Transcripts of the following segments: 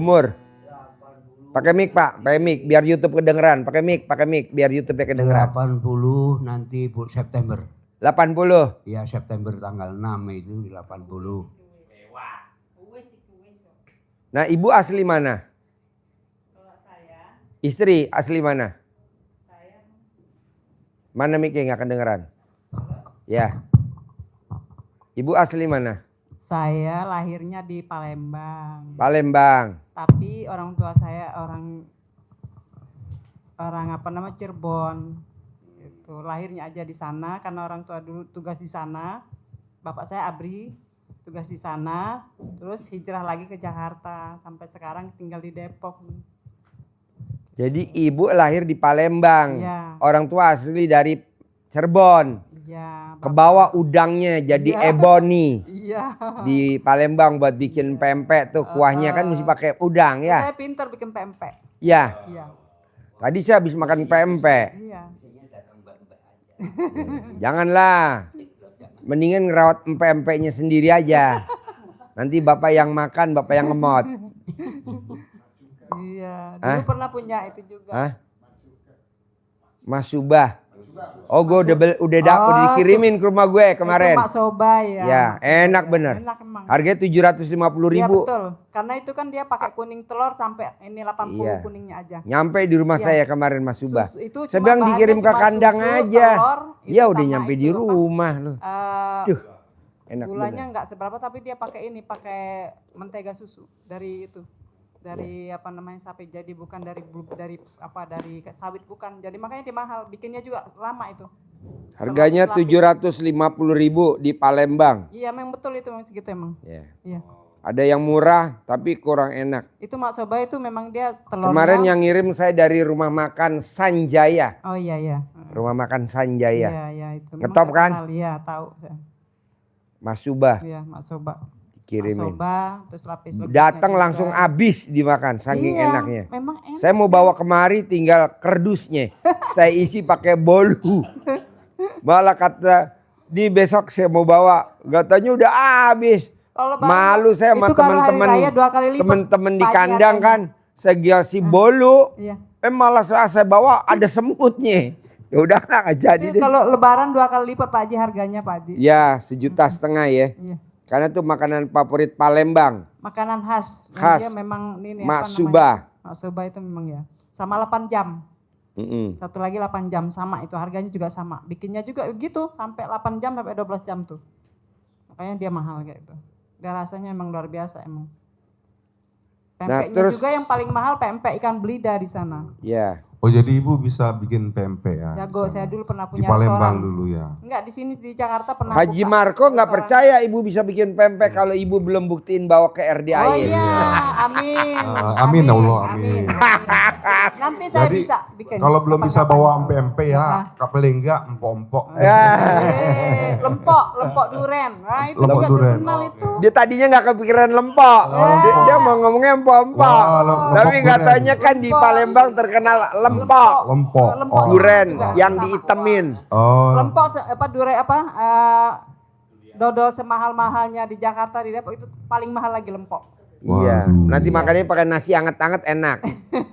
Umur. Pakai mic Pak, pakai mic biar YouTube kedengeran. Pakai mic biar YouTube kedengeran. 80 nanti September. 80. Ya September tanggal 6 itu 80. Nah ibu asli mana? Kalau saya, Istri asli mana? saya Mana mic-nya nggak kedengeran? Ya. Ibu asli mana? Saya lahirnya di Palembang. Palembang. Tapi orang tua saya orang Cirebon. Itu lahirnya aja di sana karena orang tua dulu tugas di sana. Bapak saya ABRI, tugas di sana, terus hijrah lagi ke Jakarta sampai sekarang tinggal di Depok. Jadi ibu lahir di Palembang. Iya. Orang tua asli dari Cirebon. Iya. Kebawa udangnya jadi Iya. ebony. Iya. Di Palembang buat bikin pempek tuh kuahnya kan mesti pakai udang ya. Saya pintar bikin pempek. Ya. Iya. Tadi saya habis makan pempek. Iya. Janganlah. Mendingan ngerawat empek-empeknya sendiri aja. Nanti bapak yang makan, bapak yang ngemot. Iya. Dulu pernah punya itu juga. Hah? Mas Subah. Oh gue udah dikirimin ke rumah gue kemarin. Itu Mak Soba ya. Ya Mak Soba enak ya. bener. Enak emang. Harganya 750.000. Iya betul. Karena itu kan dia pakai kuning telur sampai ini 80 Iya. kuningnya aja. Nyampe di rumah Iya. saya kemarin Mas Subah. Itu Saya cuma bilang bahannya dikirim ke cuma kandang susu, aja. telur, itu Iya udah sama nyampe itu di apa, rumah loh. Duh, enak gulanya bener. nggak seberapa tapi dia pakai pakai mentega susu dari itu. Dari apa namanya sapi, jadi bukan dari sawit bukan. Jadi makanya dia mahal, bikinnya juga lama itu. Harganya Lapis. 750.000 di Palembang. Iya memang betul itu memang segitu emang. Ya. Iya. Ada yang murah tapi kurang enak. Itu Mak Soba itu memang dia telurnya. Kemarin yang ngirim saya dari rumah makan Sanjaya. Oh iya iya. Rumah makan Sanjaya. Iya iya itu. Memang Ngetop kan? terkenal. Iya tahu saya. Mas Subah Iya Mak Soba. kirimin. Mak Soba terus lapis. Datang langsung habis dimakan saking Iya, enaknya. memang enak. Saya mau bawa kemari tinggal kerdusnya. Saya isi pakai bolu. Malah kata di besok saya mau bawa, katanya udah habis. Kalau baru- Malu saya sama itu kalau hari teman-teman raya 2 kali lipat teman-teman di pagi kandang harganya. kan. Saya gasi bolu. Iya. Malah saya bawa ada semutnya. Ya udah nggak jadi Itu deh. kalau lebaran 2 kali lipat Pak Haji harganya Pak Haji. Ya 1,5 juta ya. Iya. Karena itu makanan favorit Palembang. Makanan khas. Yang Khas. Dia memang ini Mak apa namanya? Subah. Mak Soba itu memang ya. Sama 8 jam. Satu lagi 8 jam sama itu harganya juga sama. Bikinnya juga begitu sampai 8 jam sampai 12 jam tuh. Makanya dia mahal kayak gitu. Dia rasanya emang luar biasa emang. Pempeknya terus- juga yang paling mahal pempek ikan belida di sana. Ya. Oh jadi ibu bisa bikin pempek ya? Jago, di sana? saya dulu pernah Di punya Palembang restoran. dulu ya. Enggak, di sini di Jakarta pernah Haji buka Marco nggak restoran. percaya ibu bisa bikin pempek kalau ibu belum buktiin bawa ke RDIY. Oh iya, amin. Amin, ya Allah, amin. Nanti saya Jadi, bisa bikin. Kalau belum bisa kapan-kapan. bawa pempek ya, paling enggak empok-empok. Ya. Lempok duren. Nah, itu Lempok juga duren. terkenal itu. Dia tadinya nggak kepikiran lempok. Dia mau ngomongnya empok-empok. Oh, lempok Tapi nggak duren. taunya kan di Palembang terkenal lempok. Lempok. Lempok. Duren Juga yang sama. diitemin. Oh, Lempok duren dodol semahal-mahalnya di Jakarta di Depok itu paling mahal lagi lempok. Iya. Waduh. Nanti makannya pakai nasi anget-anget enak.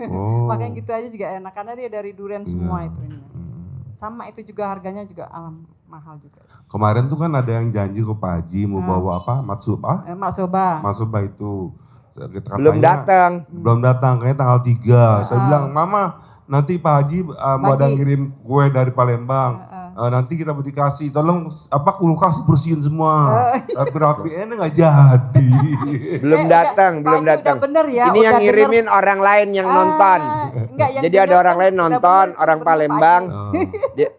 oh. Makanya gitu aja juga enak karena dia dari duren semua itu ini. Sama itu juga harganya juga mahal juga. Kemarin tuh kan ada yang janji ke Pak Haji mau bawa apa? Matsubah? Mak Soba. Matsubah itu. Katanya, Belum datang. Belum datang, kayaknya tanggal 3. Saya bilang, Mama nanti Pak Haji mau ada Bagi. ngirim kue dari Palembang. Nanti kita dikasih, tolong kulkas bersihin semua. Rapi-rapi, nggak jadi. Belum datang, belum Pak Haji datang. udah bener ya, Ini udah yang denger. ngirimin orang lain yang nonton. Enggak, yang Jadi ada denger orang kan lain udah nonton, bener, orang bener, Pak Palembang. Haji. Dia-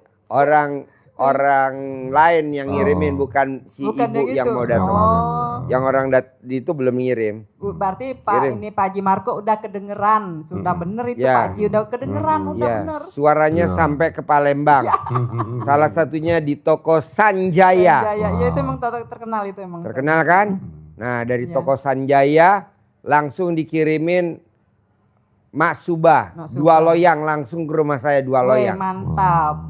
orang lain yang ngirimin bukan si Bukan ibu yang yang itu. mau datang. Oh. Yang orang itu belum ngirim. Berarti Kirim. Pak Haji Marco udah kedengeran, sudah bener itu Ya. Pak Haji udah kedengeran, udah Ya, bener. suaranya sampai ke Palembang. Salah satunya di toko Sanjaya. Ya, itu emang terkenal itu emang. Terkenal kan? Nah, dari Iya. toko Sanjaya langsung dikirimin Mak Subah, Mak Subah. 2 loyang langsung ke rumah saya 2 Woi, loyang. mantap.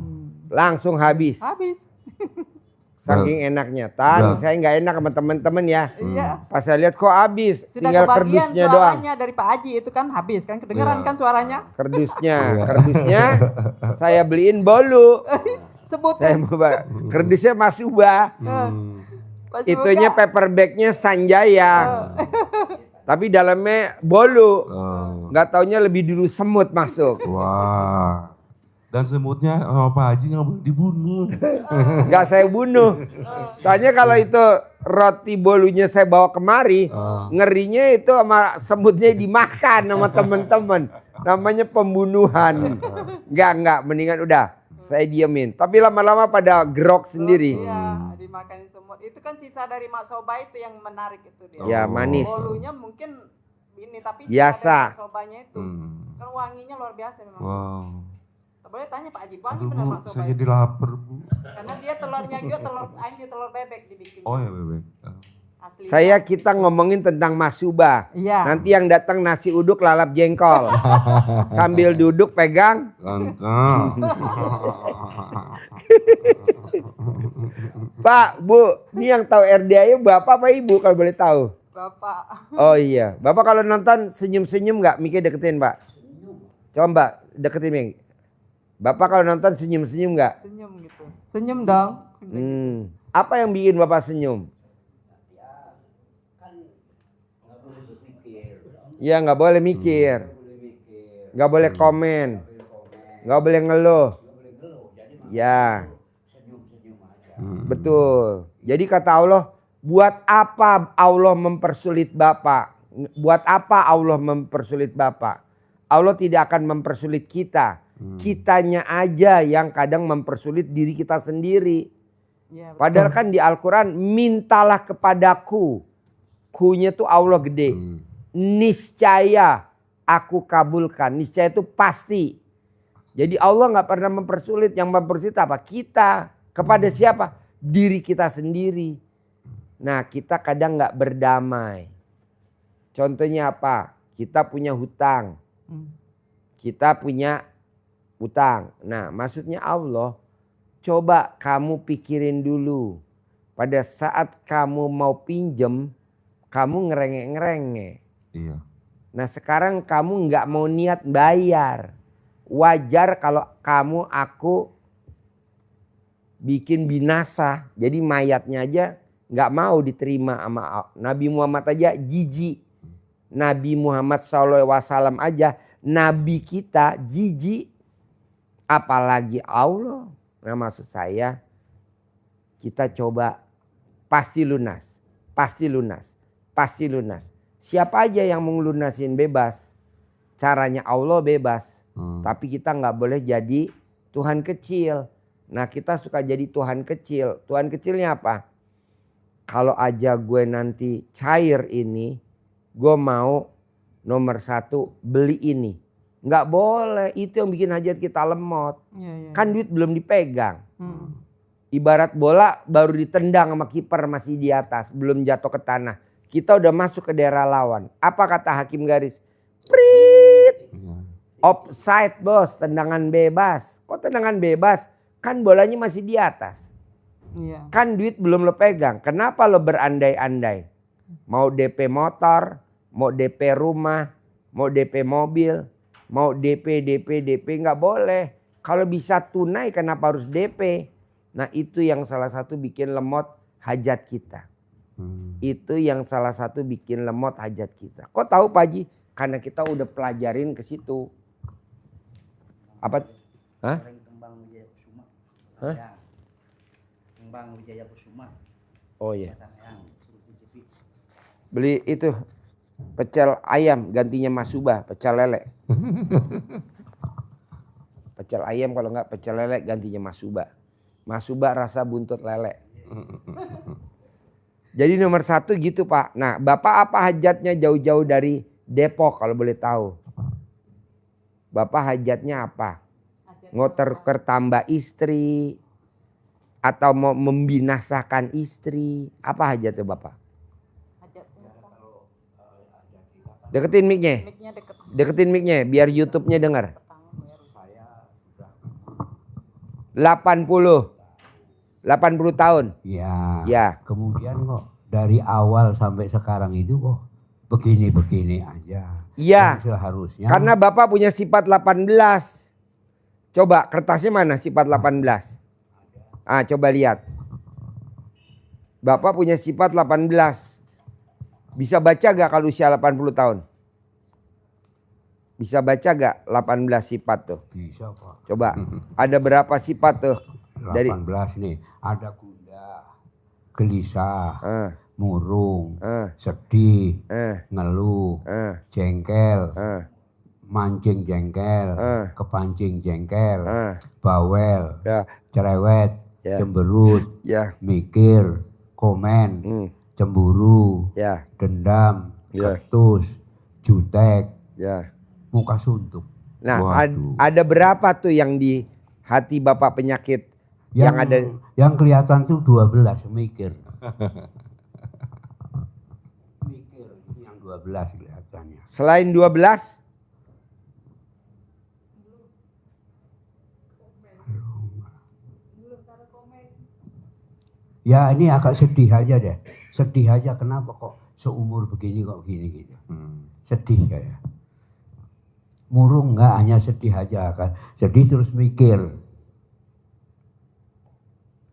Langsung habis. Habis. Saking enaknya. Tan, Udah. saya nggak enak sama temen-temen ya. Iya. Pas saya lihat kok habis, Sudah tinggal kebagian kerdusnya doang. suaranya dari Pak Haji itu kan habis kan kedengeran Iya. kan suaranya. Kerdusnya saya beliin bolu. Saya Sebutin. mau kerdusnya Mas Uba. Pas Itunya buka, paperbacknya Sanjaya. Tapi dalamnya bolu. Oh. Nggak taunya lebih dulu semut masuk. Wah. Dan semutnya sama Pak Haji nggak boleh dibunuh. Nggak saya bunuh. Soalnya kalau itu roti bolunya saya bawa kemari, ngerinya itu sama semutnya dimakan sama temen-temen. Namanya pembunuhan. Nggak, mendingan udah saya diemin. Tapi lama-lama pada grok sendiri. Iya, dimakanin semut. Itu kan sisa dari Mak Soba itu yang menarik itu dia. Ya manis. Bolunya mungkin ini tapi sisa Biasa. dari Mak Sobanya itu. Kan wanginya luar biasa memang. Wow. Boleh tanya Pak Haji, wangi Aduh benar Bu, Mak Soba saya itu. jadi lapar Bu. Karena dia telurnya juga telur bebek dibikin. Oh ya bebek. Asli. Kita ngomongin tentang Masuba. Iya. Nanti yang datang nasi uduk lalap jengkol. Sambil duduk pegang. Lantang. Iya. Pak, Bu, ini yang tahu RDA Bapak apa Ibu kalau boleh tahu? Bapak. Oh iya, Bapak kalau nonton senyum-senyum nggak? Miki deketin Pak. Coba Mbak, deketin Miki. Bapak kalau nonton senyum-senyum nggak? Senyum gitu. Senyum dong. Apa yang bikin Bapak senyum? Ya nggak boleh mikir, nggak boleh komen, nggak boleh ngeluh. Ya, betul. Jadi kata Allah, buat apa Allah mempersulit Bapak? Buat apa Allah mempersulit Bapak? Allah tidak akan mempersulit kita. Kitanya aja yang kadang mempersulit diri kita sendiri. Iya, betul. Padahal kan di Al-Quran, mintalah kepadaku. Ku-nya tuh Allah gede. Niscaya aku kabulkan. Niscaya itu pasti. Jadi Allah nggak pernah mempersulit. Yang mempersulit apa? Kita. Kepada siapa? Diri kita sendiri. Nah kita kadang nggak berdamai. Contohnya apa? Kita punya hutang. Kita punya hutang. Nah maksudnya Allah, coba kamu pikirin dulu. Pada saat kamu mau pinjem, kamu ngerengek-ngerengek. Iya. Nah sekarang kamu nggak mau niat bayar. Wajar kalau kamu aku bikin binasa. Jadi mayatnya aja nggak mau diterima sama Nabi Muhammad aja jijik. Nabi Muhammad SAW aja Nabi kita jijik. Apalagi Allah. Nah maksud saya kita coba pasti lunas. Pasti lunas. Pasti lunas. Siapa aja yang mau lunasin bebas. Caranya Allah bebas. Tapi kita nggak boleh jadi Tuhan kecil. Nah kita suka jadi Tuhan kecil. Tuhan kecilnya apa? Kalau aja gue nanti cair ini. Gue mau nomor 1 beli ini. Nggak boleh. Itu yang bikin hajat kita lemot. Iya. Kan duit belum dipegang. Ibarat bola baru ditendang sama kiper masih di atas. Belum jatuh ke tanah. Kita udah masuk ke daerah lawan. Apa kata hakim garis? Prit. Offside bos, tendangan bebas. Kok tendangan bebas? Kan bolanya masih di atas. Iya. Kan duit belum lo pegang. Kenapa lo berandai-andai? Mau DP motor, mau DP rumah, mau DP mobil, mau DP nggak boleh. Kalau bisa tunai kenapa harus DP? Nah itu yang salah satu bikin lemot hajat kita. Itu yang salah satu bikin lemot hajat kita. Kok tahu Pak Haji? Karena kita udah pelajarin ke situ. Apa? Hah? Kembang Wijaya Kusuma. Hah? Ya. Kembang Wijaya Kusuma. Oh iya. Yang suruh cicipi. Beli itu pecel ayam gantinya Masuba, pecel lele. Pecel ayam kalau nggak pecel lele gantinya Masuba. Masuba rasa buntut lele. Jadi nomor 1 gitu Pak. Nah Bapak apa hajatnya jauh-jauh dari Depok kalau boleh tahu? Bapak hajatnya apa? Mau tertambah istri? Atau mau membinasakan istri? Apa hajatnya Bapak? Deketin mic-nya. Mic-nya deket. Deketin mic-nya biar YouTube-nya dengar. 80. 80 tahun. Ya. Ya. Kemudian kok dari awal sampai sekarang itu kok begini-begini aja. Iya. Yang seharusnya. Karena Bapak punya sifat 18. Coba kertasnya mana sifat 18? Ah, coba lihat. Bapak punya sifat 18. Bisa baca gak kalau usia 80 tahun? Bisa baca gak 18 sifat tuh? Bisa Pak. Coba. Ada berapa sifat tuh? 18 nih. Ada gundah, gelisah, Ah, murung, ah, sedih, ah, ngeluh, ah, jengkel, ah, mancing jengkel, kepancing jengkel, bawel, ya, cerewet, Ya. cemberut, ya, mikir, komen, cemburu, ya, dendam, Ya. ketus, jutek, ya. muka suntuk. Nah, Waduh. ada berapa tuh yang di hati Bapak penyakit yang ada? Yang kelihatan tuh 12 mikir. Mikir itu yang 12 kelihatannya. Selain 12? Ya ini agak sedih aja deh. Sedih aja kenapa kok seumur begini kok gini gitu. Sedih kayak. Murung nggak, hanya sedih aja kan. Sedih terus mikir.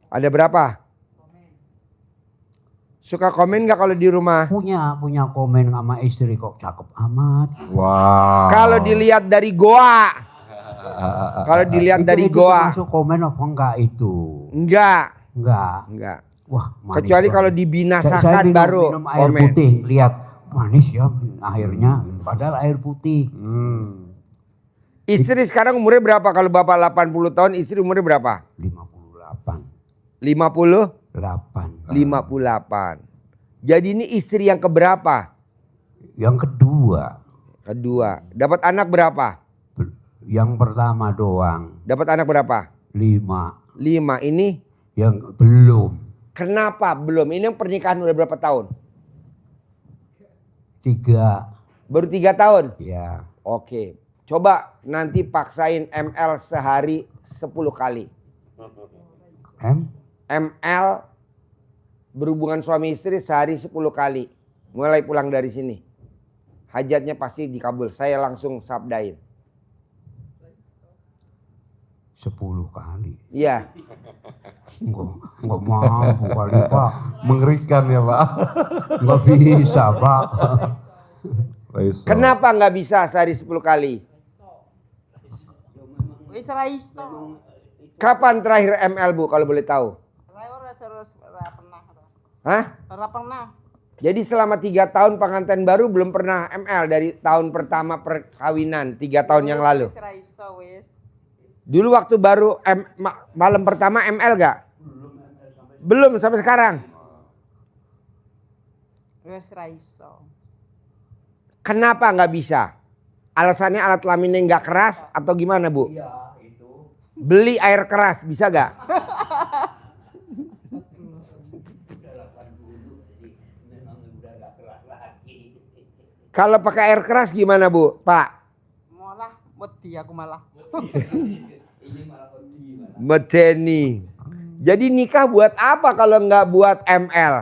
Ada berapa? Suka komen nggak kalau di rumah? Punya komen sama istri kok cakep amat. Wow. Kalau dilihat dari goa. Kalau dilihat dari Itu goa. termasuk komen apa enggak itu? Enggak. Enggak. Wah, manis Kecuali banget. kalau Saya dibinasakan minum, baru minum air komen. putih, lihat manis ya airnya, padahal air putih. Istri sekarang umurnya berapa? Kalau Bapak 80 tahun, istri umurnya berapa? 58. 50? 8. 58. Jadi ini istri yang keberapa? Yang kedua, Kedua. Dapat anak berapa? yang pertama doang, Dapat anak berapa? 5. 5. Ini Yang belum, kenapa belum? Ini yang pernikahan udah berapa tahun? 3. Baru 3 tahun? Ya, Oke. Coba nanti paksain ML sehari 10 kali. ML berhubungan suami istri sehari 10 kali. Mulai pulang dari sini. Hajatnya pasti dikabul. Saya langsung sabdain. 10 kali. Iya. Enggak mampu kali Pak. Mengerikan ya Pak. Enggak bisa Pak. Kenapa nggak bisa sehari 10 kali? Wis ra iso. Kapan terakhir ML Bu kalau boleh tahu? Ora pernah. Hah? Ora pernah. Jadi selama 3 tahun pengantin baru belum pernah ML dari tahun pertama perkawinan 3 tahun yang lalu. Wis ra iso wis. Dulu waktu baru malam pertama ML gak? Belum sampai sekarang. Wis ra iso. Kenapa nggak bisa? Alasannya alat kelaminnya nggak keras atau gimana Bu? Iya, itu. Beli air keras bisa gak? Kalau pakai air keras gimana Bu? Pak? Malah wedi aku malah. Medeni. Jadi nikah buat apa kalau nggak buat ML?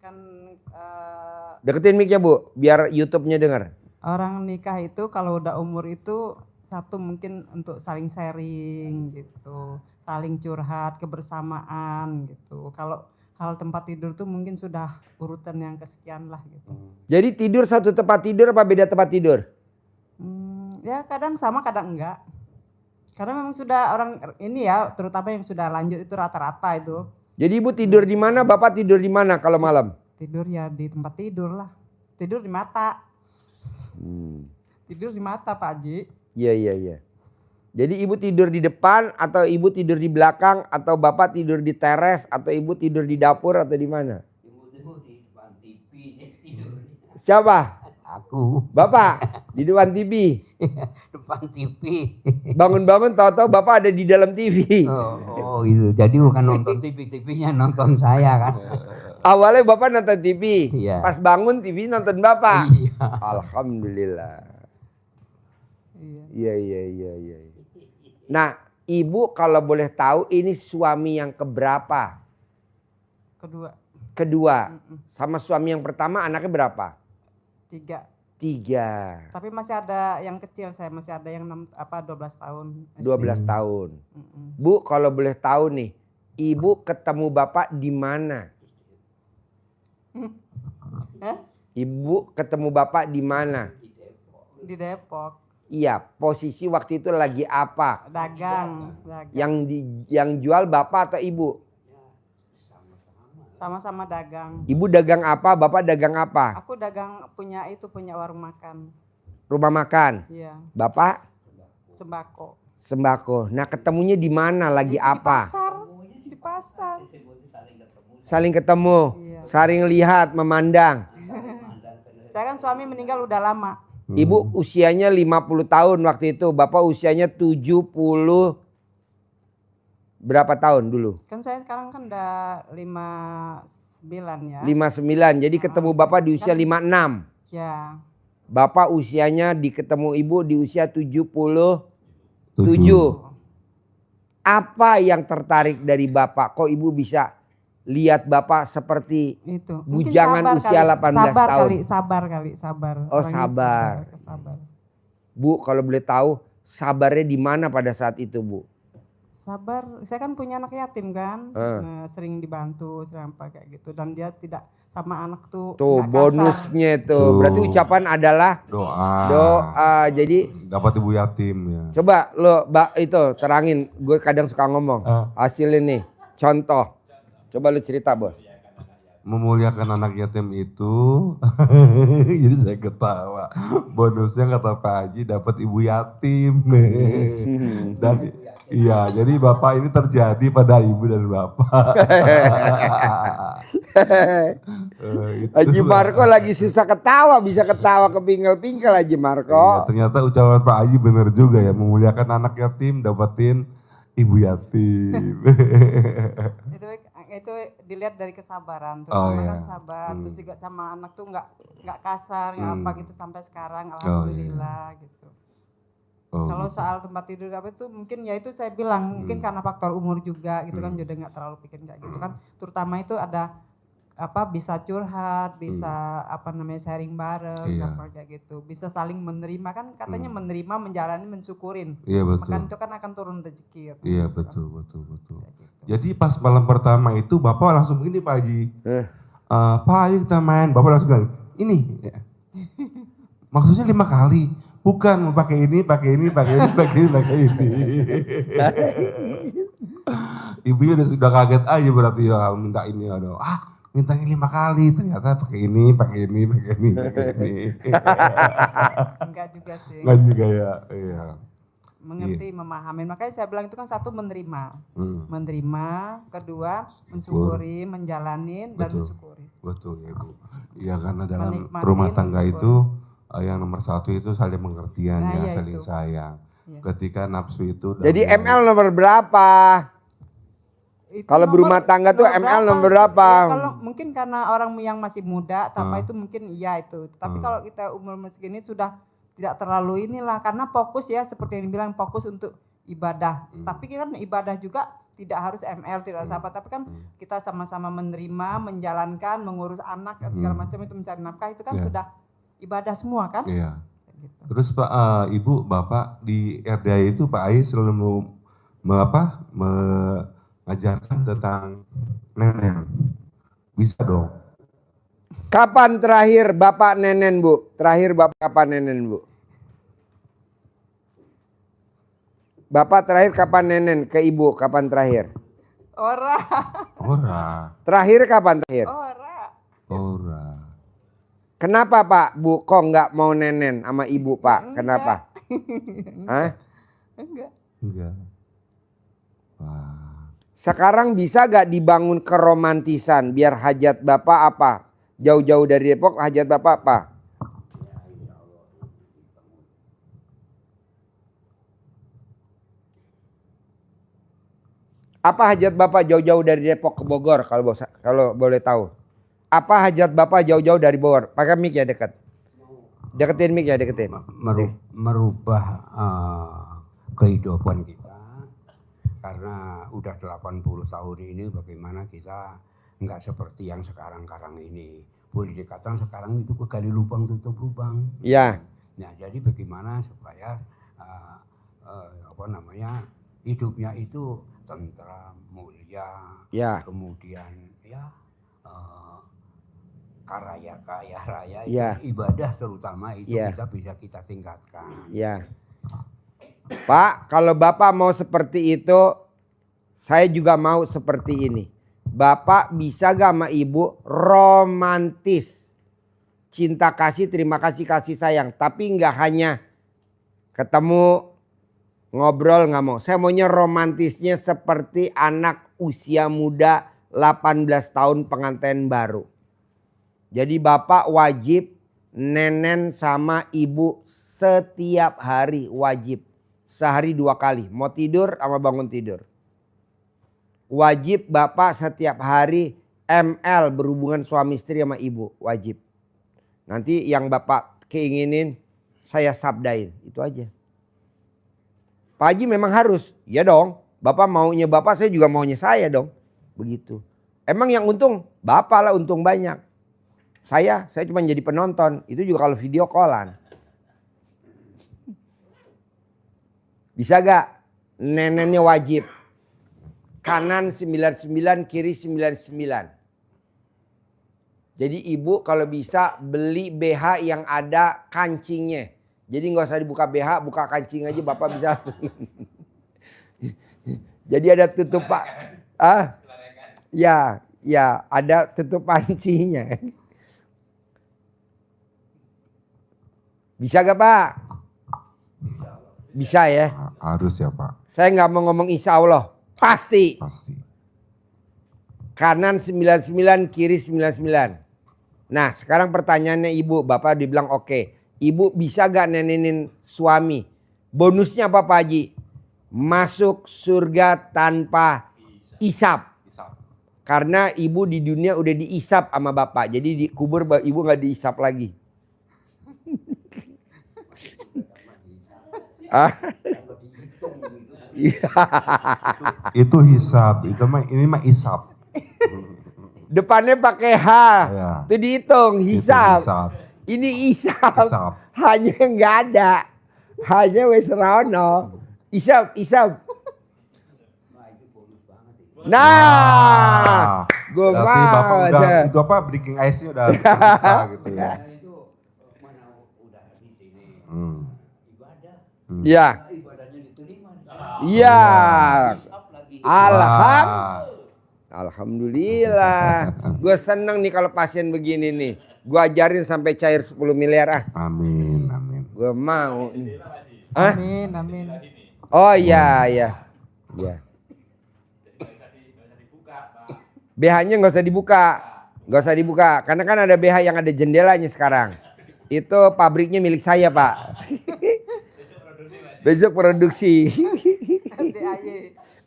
Kan Deketin mic-nya Bu, biar YouTube-nya dengar. orang nikah itu kalau udah umur itu satu mungkin untuk saling sharing gitu, saling curhat, kebersamaan gitu. Kalau hal tempat tidur tuh mungkin sudah urutan yang kesekian lah gitu. Jadi tidur satu tempat tidur apa beda tempat tidur? Ya kadang sama kadang enggak. Karena memang sudah orang ini ya, terutama yang sudah lanjut itu rata-rata itu. Jadi Ibu tidur di mana, Bapak tidur di mana kalau malam? Tidur ya di tempat tidur lah. Tidur di mata. Tidur di mata Pak Haji. Iya. Jadi Ibu tidur di depan atau Ibu tidur di belakang atau Bapak tidur di teres atau Ibu tidur di dapur atau di mana? Ibu di depan TV tidur. Siapa? Aku Bapak di depan TV. depan TV. Bangun-bangun tahu-tahu Bapak ada di dalam TV. Oh gitu. Jadi bukan nonton TV, TV-nya nonton saya kan. Awalnya Bapak nonton TV. Iya. Pas bangun TV nonton Bapak. Iya. Alhamdulillah. Iya. Iya. Nah, Ibu kalau boleh tahu ini suami yang keberapa? Kedua. Kedua. Sama suami yang pertama anaknya berapa? 3. 3. Tapi masih ada yang kecil, saya masih ada yang 12 tahun. SD. 12 tahun. Bu kalau boleh tahu nih, ibu ketemu bapak di mana? Ibu ketemu bapak di mana? Di Depok. Iya, posisi waktu itu lagi apa? Dagang. Yang jual bapak atau ibu? Sama-sama dagang. Ibu dagang apa? Bapak dagang apa? Aku dagang punya warung makan. Rumah makan. Iya. Bapak? Sembako. Sembako. Nah, ketemunya di mana? Lagi apa? Di pasar. Saling ketemu, Iya. saling lihat, memandang. Saya kan suami meninggal udah lama. Ibu usianya 50 tahun waktu itu. Bapak usianya 70 berapa tahun dulu? Kan saya sekarang kan udah 59 ya. 59. Jadi ketemu Bapak di usia 56. Ya. Bapak usianya ketemu Ibu di usia 77. Apa yang tertarik dari Bapak? Kok Ibu bisa lihat Bapak seperti Itu. bujangan usia 18 tahun? Sabar. Oh, Orangnya sabar. Sabar. Bu, kalau boleh tahu sabarnya di mana pada saat itu, Bu? Sabar. Saya kan punya anak yatim kan. Nah, sering dibantu, sering apa kayak gitu. Dan dia tidak sama anak tuh. Tuh nggak bonusnya kasar. tuh. Berarti ucapan adalah doa. Jadi dapat ibu yatim ya. coba lo itu terangin. Gue kadang suka ngomong hasilnya nih. Contoh. Coba lu cerita, Bos. Memuliakan anak yatim itu jadi saya ketawa. Bonusnya kata Pak Haji dapat ibu yatim. Dan iya, jadi Bapak ini terjadi pada ibu dan Bapak. Haji Marco lagi susah ketawa, bisa ketawa kepinggal-pinggal Haji Marco. Iya, ternyata ucapan Pak Haji benar juga ya, memuliakan anak yatim dapetin ibu yatim. itu dilihat dari kesabaran, terutama kan sabar, terus juga sama anak tuh nggak kasar, nggak apa gitu sampai sekarang, alhamdulillah gitu. Kalau soal tempat tidur apa itu mungkin ya itu saya bilang mungkin karena faktor umur juga gitu kan, jadi nggak terlalu pikirin kayak gitu kan. Terutama itu ada bisa curhat, bisa sharing bareng, apa kayak gitu, bisa saling menerima kan katanya menerima, menjalani, mensyukurin. Iya betul. Makan itu kan akan turun rezeki. Iya betul. Gitu. Jadi pas malam pertama itu Bapak langsung begini Pak Haji. Pak ayo kita main. Bapak langsung bilang ini. Maksudnya 5 kali. Bukan pakai ini. Ibunya sudah kaget aja berarti ya minta ini. Mintanya 5 kali, ternyata pakai ini. Enggak juga sih. Enggak juga ya, iya. Mengerti, memahami. Makanya saya bilang itu kan satu menerima. Menerima, kedua mensyukuri, menjalanin dan mensyukuri. Betul ya Bu. Iya karena dalam rumah tangga itu yang nomor 1 itu saling pengertian saling itu. Sayang. Ya. Ketika nafsu itu. Jadi ML nomor berapa? Kalau berumah tangga tuh ML nomor berapa? Ya, kalau mungkin karena orang yang masih muda, tanpa itu mungkin iya itu. Tapi kalau kita umur segini sudah tidak terlalu inilah, karena fokus ya seperti yang dibilang fokus untuk ibadah. Tapi kan ibadah juga tidak harus ML, tidak sahabat. Tapi kan kita sama-sama menerima, menjalankan, mengurus anak segala macam itu mencari nafkah itu kan sudah ibadah semua kan? Iya. Gitu. Terus Pak, Ibu, Bapak di RDI itu Pak Ais selalu mengajarkan tentang nenen. Bisa dong. Kapan terakhir Bapak nenen, Bu? Terakhir Bapak kapan nenen, Bu? Bapak terakhir kapan nenen ke Ibu? Kapan terakhir? Ora. Terakhir kapan terakhir? Ora. Kenapa Pak, Bu? Kok nggak mau nenen sama Ibu, Pak? Kenapa? Hah? Enggak. Wah. Sekarang bisa gak dibangun keromantisan biar hajat Bapak apa? Jauh-jauh dari Depok hajat Bapak apa? Apa hajat Bapak jauh-jauh dari Depok ke Bogor kalau boleh tahu? Apa hajat Bapak jauh-jauh dari Bogor? Pakai mic ya dekat. Deketin mic ya, deketin. Merubah kehidupan kita karena udah 80 tahun ini bagaimana kita nggak seperti yang sekarang-karang ini. Boleh dikatakan sekarang itu gali lubang tutup lubang. Ya. Nah, jadi bagaimana supaya hidupnya itu tentram, mulia, Ya. kemudian ya kaya raya, Ya. ibadah terutama itu Ya. bisa kita tingkatkan. Ya. Pak, kalau Bapak mau seperti itu, saya juga mau seperti ini. Bapak bisa gak sama Ibu romantis? Cinta kasih, terima kasih, kasih sayang. Tapi nggak hanya ketemu, ngobrol, nggak mau. Saya maunya romantisnya seperti anak usia muda 18 tahun pengantin baru. Jadi Bapak wajib nenen sama Ibu setiap hari, wajib. Sehari 2 kali, mau tidur sama bangun tidur. Wajib Bapak setiap hari ML berhubungan suami istri sama Ibu, wajib. Nanti yang Bapak keinginin saya sabdain, itu aja. Pak Haji memang harus, ya dong. Bapak maunya Bapak, saya juga maunya saya dong. Begitu. Emang yang untung Bapak lah, untung banyak. Saya cuma jadi penonton, itu juga kalau video callan. Bisa gak? Neneknya wajib. Kanan 99, kiri 99. Jadi ibu kalau bisa beli BH yang ada kancingnya. Jadi nggak usah dibuka BH, buka kancing aja Bapak bisa. Jadi ada tutup Pak. Ya ada tutup pancinya. Bisa gak Pak? Bisa ya. Harus ya Pak. Saya nggak mau ngomong insya Allah. Pasti. Pasti. Kanan 99, kiri 99. Nah sekarang pertanyaannya Ibu, Bapak dibilang oke. Ibu bisa gak nenenin suami? Bonusnya apa Pak Haji? Masuk surga tanpa isap. Karena Ibu di dunia udah diisap sama Bapak. Jadi dikubur Ibu gak diisap lagi. Itu hisab, ini mah isap. Depannya pakai H. Ya. Itu dihitung hisab. Itu hisab. Ini isap. Isap. Hanya nggak ada. Hanya wes rono. Isap. Nah, gue berarti Bapak mau udah, ada. itu apa breaking ice-nya udah bisa gitu ya. Itu mana udah di sini ibadah, Iya. ibadahnya diterima. Iya. Wah. Alhamdulillah. Gue seneng nih kalau pasien begini nih. Gue ajarin sampai cair 10 miliar ah. Amin. Gue mau nih. Hah? Amin. Oh iya. BH-nya nggak usah dibuka. Karena kan ada BH yang ada jendelanya sekarang. Itu pabriknya milik saya Pak. Besok produksi.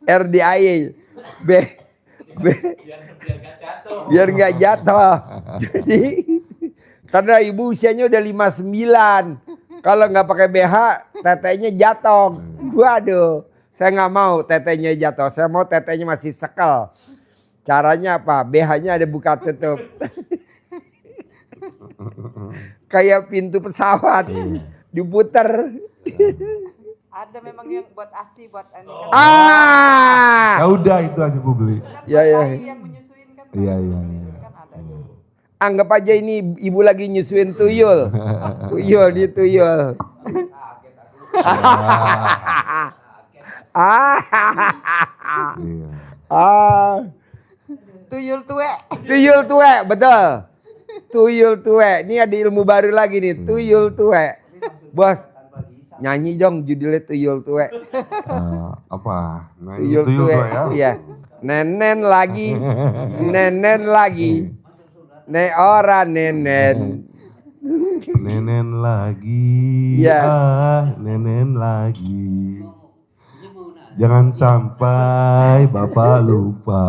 RDIY. Biar nggak jatuh. Jadi karena ibu usianya udah 59. Kalau nggak pakai BH, tetenya jatuh. Waduh, saya nggak mau tetenya jatuh. Saya mau tetenya masih sekel. Caranya apa? BH-nya ada buka tutup. Kayak pintu pesawat. Diputer. Ada memang yang buat ASI, buat ini kan. Ya udah itu aja Bu beli. Kan Ya, ya. bayi yang menyusuin kan. Iya. Kan ada. Anggap aja ini ibu lagi nyusuin tuyul. Tuyul. Iya. Tuyul tuwek. Tuyul tuwek, betul. Tuyul tuwek. Ini ada ilmu baru lagi nih, tuyul tuwek. Bos, nyanyi dong judulnya tuyul tuwek. Apa? Nah, Tuyul tuyul tuwek. tuh ya. Iya. Nenen lagi. Ne ora nenen. Nenen lagi. Iya. Nenen lagi. Jangan sampai Bapak lupa.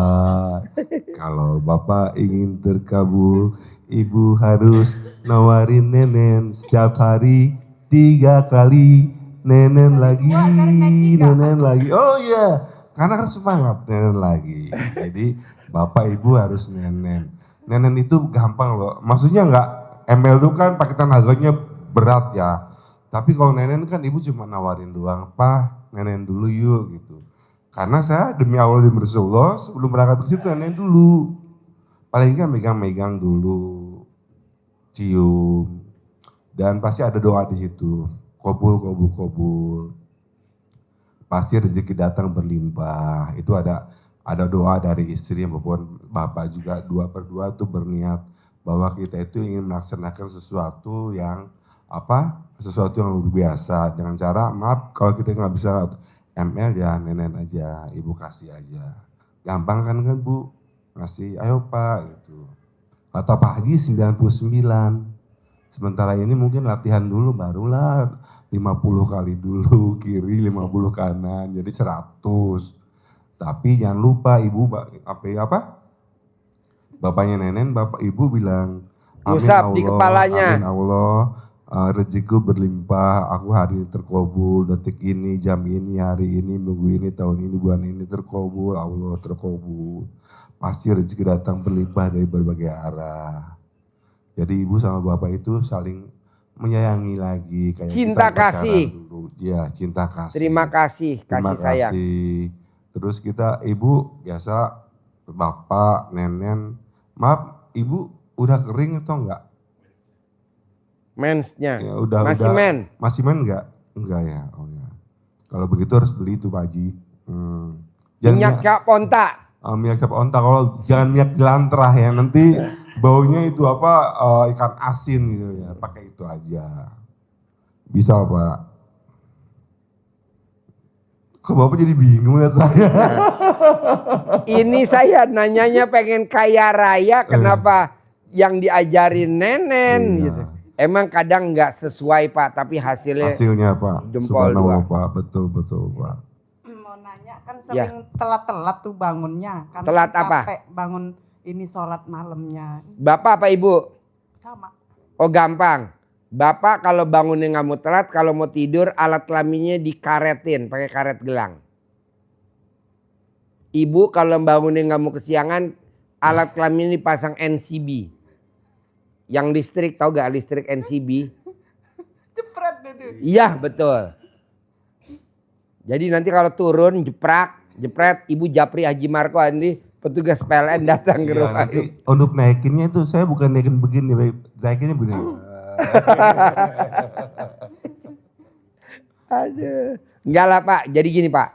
Kalau Bapak ingin terkabul, Ibu harus nawarin nenen setiap hari 3 kali. Nenen lagi. Oh iya. Karena kan semangat nenen lagi. Jadi bapak ibu harus nenen. Nenen itu gampang loh. Maksudnya nggak ML itu kan paketan harganya berat ya. Tapi kalau nenen kan ibu cuma nawarin doang, Pak nenen dulu yuk gitu. Karena saya demi Allah demi Rasulullah sebelum berangkat ke situ nenen dulu. Paling nggak megang-megang dulu, cium, dan pasti ada doa di situ. Kobul, kobul, kobul. Pasti rezeki datang berlimpah. Itu ada doa dari istri maupun bapak juga berdua tuh berniat bahwa kita itu ingin melaksanakan sesuatu yang sesuatu yang luar biasa dengan cara maaf kalau kita nggak bisa ML ya nenen aja, ibu kasih aja. Gampang kan Bu? Ngasih, ayo Pak gitu. Kata Pak Haji 99. Sementara ini mungkin latihan dulu barulah 50 kali dulu kiri, 50 kanan, jadi 100. Tapi jangan lupa ibu bapaknya nenen, bapak ibu bilang amin Usap Allah, di kepalanya. amin Allah, rezekiku berlimpah, aku hari ini terkabul, detik ini, jam ini, hari ini, minggu ini, tahun ini, bulan ini terkabul, Allah terkabul. Pasti rezeki datang berlimpah dari berbagai arah. Jadi ibu sama bapak itu saling menyayangi lagi kayak Cinta kita pacaran kasih. dulu. Ya, cinta kasih. Terima kasih, Terima kasih sayang. Terus kita ibu biasa bapak, nenen, maaf ibu udah kering atau enggak? Mensnya. Ya, udah Masih men. Masih men enggak? Enggak ya. Oh ya. Kalau begitu harus beli itu Pak Haji. Minyak Kak Ponta. Minyak cap onta, kalau jangan minyak jelantrah ya, nanti baunya itu ikan asin gitu ya, pakai itu aja. Bisa Pak. Kok Bapak jadi bingung lihat saya? Ini saya nanyanya pengen kaya raya, kenapa yang diajarin nenen Iya. gitu. Emang kadang nggak sesuai Pak, tapi hasilnya Pak, jempol subhanallah, dua. Pak, betul Pak. Mau nanya kan Ya. sering telat-telat tuh bangunnya. Kan Telat apa? capek bangun ini sholat malamnya. Bapak apa Ibu? Sama. Oh gampang. Bapak kalau bangunnya nggak mau telat, kalau mau tidur alat kelaminnya dikaretin pakai karet gelang. Ibu kalau bangunnya nggak mau kesiangan, alat kelaminnya dipasang NCB. Yang listrik, tahu gak listrik NCB? Jepret gitu. Iya betul. Jadi nanti kalau turun jepret Ibu Japri Haji Marko nanti petugas PLN datang ke Iya, rumah nanti Ibu. untuk naikinnya itu saya bukan naikin begini, naikinnya begini. Aduh. Enggak lah Pak, jadi gini Pak.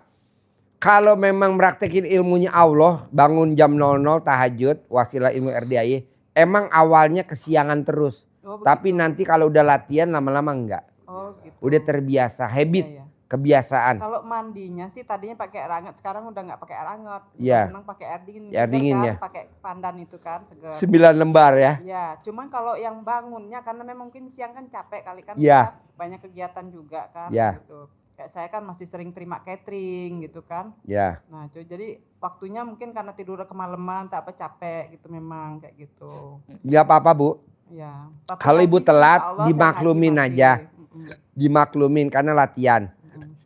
Kalau memang praktekin ilmunya Allah, bangun jam 00 tahajud, wasilah ilmu RDAY, emang awalnya kesiangan terus. Oh, begitu. Tapi nanti kalau udah latihan lama-lama enggak. Oh gitu. Udah terbiasa, habit, Iya, iya. kebiasaan. Kalau mandinya sih tadinya pakai air hangat, sekarang udah nggak pakai air hangat. Iya. Senang pakai air dingin. Air seger dingin kan, ya. Pakai pandan itu kan segar. 9 lembar ya. Ya, cuman kalau yang bangunnya karena memang mungkin siang kan capek kali kan, Iya. kita banyak kegiatan juga kan. Iya. Gitu. Kayak saya kan masih sering terima catering gitu kan. Ya. Nah, jadi waktunya mungkin karena tidur kemalaman, tak apa capek gitu memang kayak gitu. Enggak apa-apa Bu. Ya. Tapi Kalau Ibu ngaji sih, telat, insya Allah saya dimaklumin ngaji aja. masih. Dimaklumin karena latihan.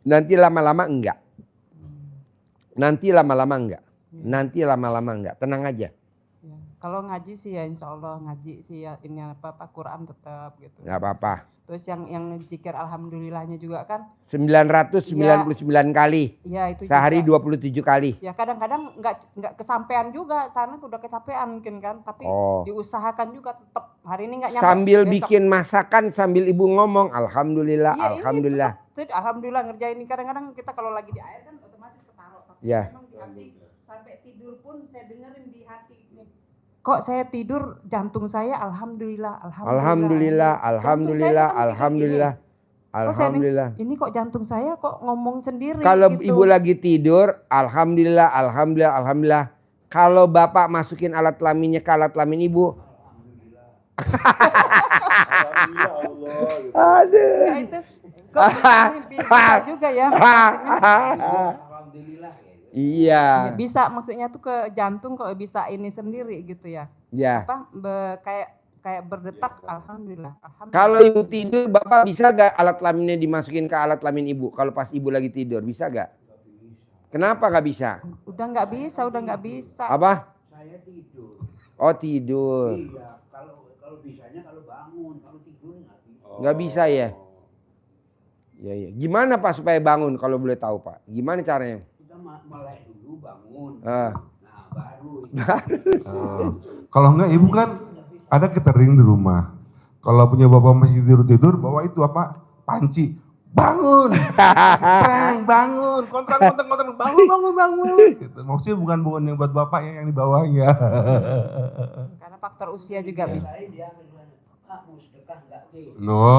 Nanti lama-lama enggak. Nanti lama-lama enggak. Nanti lama-lama enggak. Tenang aja. Ya. Kalau ngaji sih ya insya Allah ngaji sih ya ini apa Quran tetap gitu. Enggak apa-apa. Terus yang zikir alhamdulillahnya juga kan. 999 kali. Ya itu Sehari juga. 27 kali. Ya kadang-kadang nggak kesampaian juga, sana udah kecapean mungkin kan, tapi Oh. diusahakan juga tetap hari ini nggak nyampe. Sambil besok. bikin masakan sambil Ibu ngomong alhamdulillah, Iya, alhamdulillah. Ini tetap, alhamdulillah ngerjain ini. Kadang-kadang kita kalau lagi di air kan otomatis ketaruh. Tapi Ya. memang di hati sampai tidur pun saya dengerin di hati nih. Kok saya tidur jantung saya alhamdulillah, alhamdulillah. Alhamdulillah, Jantung saya alhamdulillah, kan mikir alhamdulillah. gini, kok saya Alhamdulillah. ini kok jantung saya kok ngomong sendiri. Kalau gitu. Ibu lagi tidur, alhamdulillah, alhamdulillah, alhamdulillah. Kalau Bapak masukin alat kelaminnya ke alat kelamin Ibu. Aduh. Ya, itu kok bisa juga ya maksudnya. Iya. Bisa maksudnya tuh ke jantung kok bisa ini sendiri gitu ya. Ya. Apa kayak berdetak alhamdulillah. Kalau Ibu tidur, Bapak bisa gak alat kelaminnya dimasukin ke alat kelamin Ibu? Kalau pas Ibu lagi tidur, bisa gak? Kenapa nggak bisa? Udah nggak bisa. Apa? Saya tidur. Oh tidur. Iya, kalau bisanya kalau bangun, kalau tidur nggak bisa. Nggak bisa ya? Iya, iya. Gimana Pak supaya bangun kalau boleh tahu Pak? Gimana caranya? Kita melek dulu bangun. Ah. Nah baru. Kalau enggak ibu kan ada catering di rumah. Kalau punya bapak masih tidur-tidur, bawa itu apa? Panci. Bangun. Prank, bangun. Kontrak, bangun. Gitu. Maksudnya bukan yang buat bapaknya yang di bawahnya. Karena faktor usia juga bisa. Dia Pak mau sedekah nggak? No.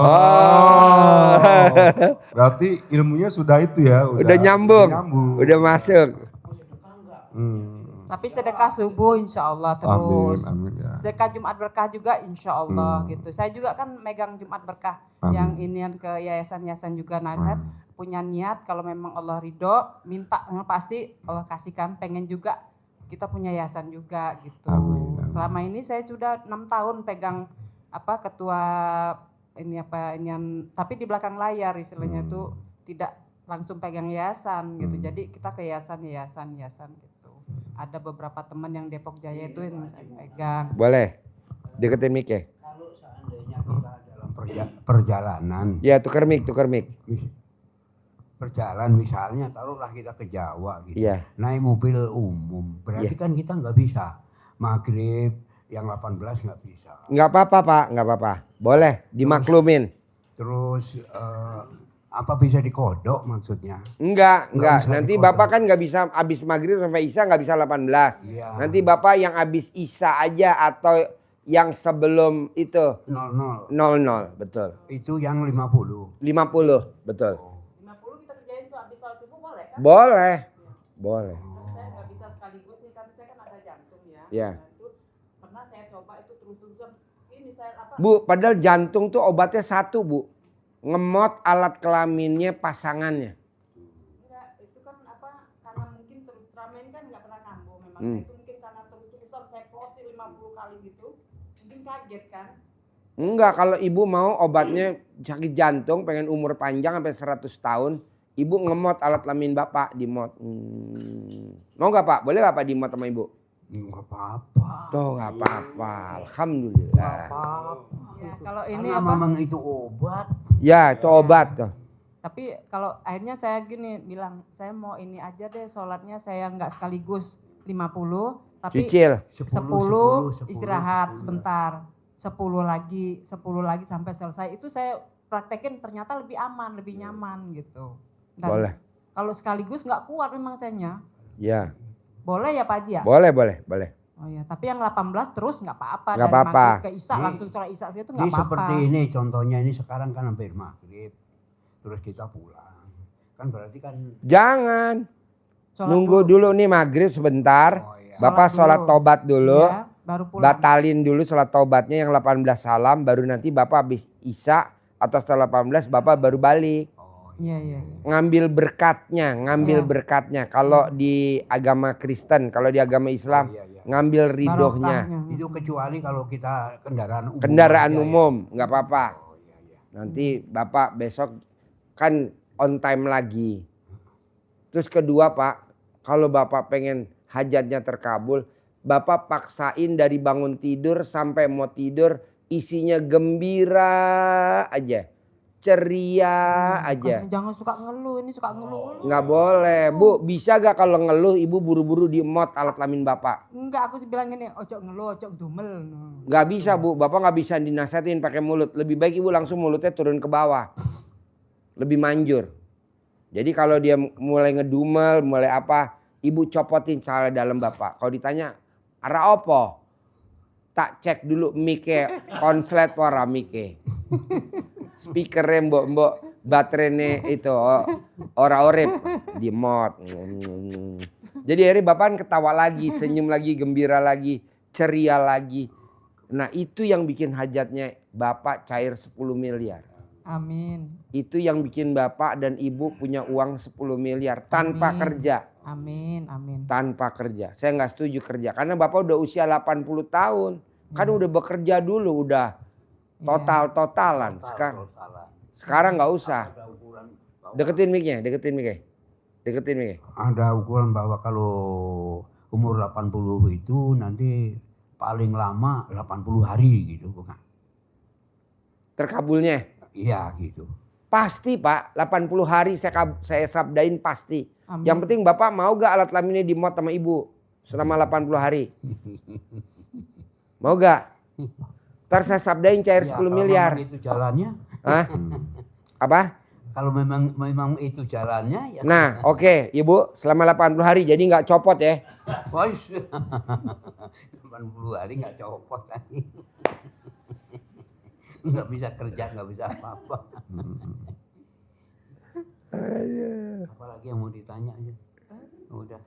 Berarti ilmunya sudah itu ya. Udah nyambung. Udah masuk. Mau sedekah nggak? Tapi sedekah subuh insya Allah terus. Amin, ya. Sedekah Jumat Berkah juga insya Allah gitu. Saya juga kan megang Jumat Berkah yang inian ke yayasan-yayasan juga. Nah saya punya niat kalau memang Allah ridho, minta pasti Allah kasihkan. Pengen juga kita punya yayasan juga gitu. Amin. Selama ini saya sudah 6 tahun pegang apa ketua ini apa inian, tapi di belakang layar istilahnya tuh tidak langsung pegang yayasan gitu. Jadi kita ke yayasan gitu. Ada beberapa teman yang Depok Jaya itu yang saya pegang. Boleh. Deketin mic ya. Kalau seandainya kita dalam perjalanan, Ya tukar mic. berjalan misalnya taruhlah kita ke Jawa gitu, Iya. naik mobil umum, berarti kan kita nggak bisa maghrib yang 18 nggak bisa. Nggak apa-apa Pak, nggak apa-apa. Boleh dimaklumin. Terus apa bisa dikodok maksudnya? Enggak. bisa Nanti dikodok. Bapak kan nggak bisa abis maghrib sampai Isya nggak bisa 18. Iya. Nanti Bapak yang abis Isya aja atau yang sebelum itu 00 00, betul. itu yang 50. 50, betul. 50 kita kerjain habis sholat subuh boleh kan? Boleh. Saya nggak bisa sekaligus nih, kan saya kan ada jantung ya. Iya. Nah, itu pernah saya coba itu terus-terusan. Ini saya apa? Bu, padahal jantung tuh obatnya satu Bu. Ngemot alat kelaminnya pasangannya. Enggak, itu kan apa? Karena mungkin terus Ultraman kan nggak pernah kambuh memang. Itu mungkin karena terus-terusan saya proses 50 kali gitu. Mungkin kaget kan? Enggak, kalau ibu mau obatnya sakit jantung, pengen umur panjang sampai 100 tahun, ibu ngemot alat kelamin Bapak, dimot. Mau nggak Pak? Boleh nggak Pak dimot sama ibu? Nggak apa-apa. Tuh nggak apa-apa, alhamdulillah. Ya, kalau ini Karena apa? memang itu obat. Ya itu obat tuh. Tapi kalau akhirnya saya gini bilang, saya mau ini aja deh sholatnya saya nggak sekaligus 50, tapi Cicil. 10 10 istirahat sebentar. 10 lagi sampai selesai. Itu saya praktekin ternyata lebih aman, lebih nyaman gitu. Dan Boleh. kalau sekaligus nggak kuat memang sayanya. Ya, Boleh ya Pak Haji ya? boleh. Oh ya, tapi yang 18 terus nggak apa-apa. Nggak Dari apa-apa. maghrib ke Isya Ini- langsung sholat Isya itu Ini nggak apa-apa. seperti ini contohnya, ini sekarang kan hampir maghrib. Terus kita pulang. Kan berarti kan Jangan. Sholat Nunggu dulu nih maghrib sebentar. oh iya. Bapak sholat dulu. tobat dulu. Iya, baru pulang. Batalin dulu sholat tobatnya yang 18 salam. Baru nanti Bapak habis Isya atau setelah 18 Bapak baru balik. Oh, Iya. Ngambil berkatnya. Iya. Berkatnya. Kalau di agama Kristen, kalau di agama Islam iya, iya. ngambil ridhohnya. Barokahnya. Itu kecuali kalau kita kendaraan umum. Kendaraan aja ya. umum, nggak apa-apa. Oh iya, iya. Nanti Bapak besok kan on time lagi. Terus kedua Pak, kalau Bapak pengen hajatnya terkabul, Bapak paksain dari bangun tidur sampai mau tidur isinya gembira aja. Ceria aja. Jangan suka ngeluh, ini suka ngeluh. Nggak boleh. Bu, bisa gak kalau ngeluh ibu buru-buru dimot alat kelamin Bapak? Enggak, aku sih bilang ini, ojo ngeluh, ojo dumel. Nggak bisa Bu, Bapak nggak bisa dinasihatin pakai mulut. Lebih baik ibu langsung mulutnya turun ke bawah. Lebih manjur. Jadi kalau dia mulai ngedumel, mulai apa, ibu copotin salah dalam Bapak. Kalau ditanya, arah opo? Tak cek dulu mic-e, konslet wara mic-e. Speakernya mbok baterainya itu ora orep di mod. Jadi akhirnya Bapak kan ketawa lagi, senyum lagi, gembira lagi, ceria lagi. Nah itu yang bikin hajatnya Bapak cair 10 miliar. Amin. Itu yang bikin Bapak dan Ibu punya uang 10 miliar tanpa Amin. kerja. Amin. Tanpa kerja. Saya nggak setuju kerja karena Bapak udah usia 80 tahun. Kan udah bekerja dulu, udah total-totalan. Sekarang nggak usah. Ada ukuran bawah. Deketin mic-nya. Deketin nih. Ada ukuran bahwa kalau umur 80 itu nanti paling lama 80 hari gitu bukan? Terkabulnya. Iya gitu. Pasti Pak, 80 hari saya sabdain pasti. Amin. Yang penting Bapak mau gak alat kelaminnya dimuat sama ibu selama 80 hari? Mau gak? Ntar saya sabdain cair Ya, 10 kalau miliar. memang itu jalannya. Hah? Apa? Kalau memang itu jalannya ya. Nah oke Ibu selama 80 hari jadi gak copot ya. Boys. 80 hari nggak copot lagi. Nggak bisa kerja, nggak bisa apa-apa. Apalagi yang mau ditanya aja. Udah.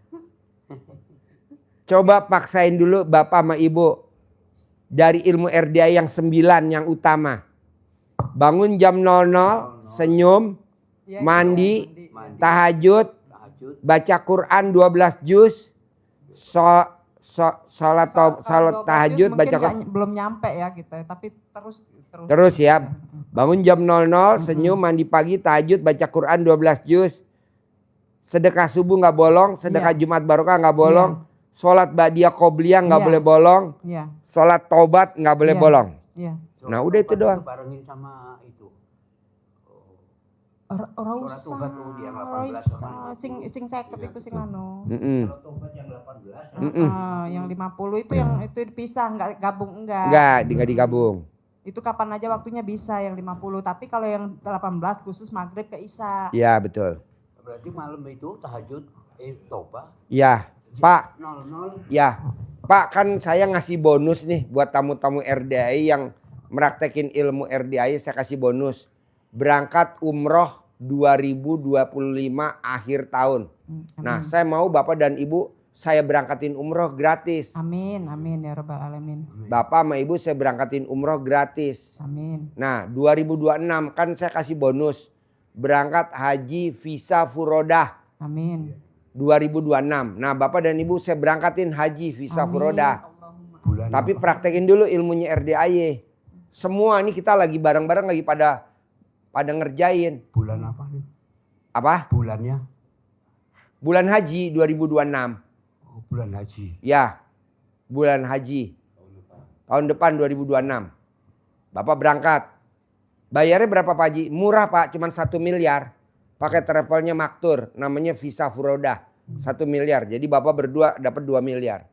Coba paksain dulu Bapak sama Ibu. Dari ilmu RDA yang 9 yang utama. Bangun jam 00, senyum, Iya, mandi, Mandi, tahajud, tahajud. baca Quran 12 juz, sholat Kalau 12 tahajud, juz baca mungkin Quran. belum nyampe ya kita, tapi Terus ya, bangun jam 00, senyum, mandi pagi, tahajud, baca Quran 12 juz. Sedekah subuh nggak bolong, sedekah Jumat Barokah nggak bolong. Sholat ba'diyah qobliyah nggak Iya. boleh bolong. Iya, Sholat taubat nggak boleh Iya. bolong. iya. Nah, udah itu doang. Barengin sama itu. Ora Surat tobat tuh yang 18 sama 50. sing seket Iya, itu sing betul. anu. Kalau tobat yang 18 Yang 50 itu yang itu dipisah, enggak gabung enggak. Nggak digabung. Itu kapan aja waktunya bisa yang 50, tapi kalau yang 18 khusus maghrib ke isya. Iya betul. berarti malam itu tahajud tobat Iya Pak. 00. Ya Pak, kan saya ngasih bonus nih buat tamu-tamu RDAI yang meraktekin ilmu RDAI, saya kasih bonus. Berangkat umroh 2025 akhir tahun. Nah, saya mau Bapak dan Ibu saya berangkatin umroh gratis. Amin, amin ya rabbal alamin. Bapak sama Ibu saya berangkatin umroh gratis. Amin. Nah, 2026 kan saya kasih bonus. Berangkat haji visa furodah Amin. 2026. Nah, Bapak dan Ibu saya berangkatin haji visa Amin. furodah. Bulan Tapi apa? praktekin dulu ilmunya RDAY. Semua ini kita lagi bareng-bareng lagi pada ngerjain. Bulan apa nih? Apa? Bulannya? Bulan haji 2026. Oh, bulan haji. Ya, bulan haji. Tahun depan 2026. Bapak berangkat. Bayarnya berapa Pak Haji? Murah Pak, cuma 1 miliar. Pakai travelnya maktur, namanya visa furodah. 1 miliar. Jadi Bapak berdua dapat 2 miliar.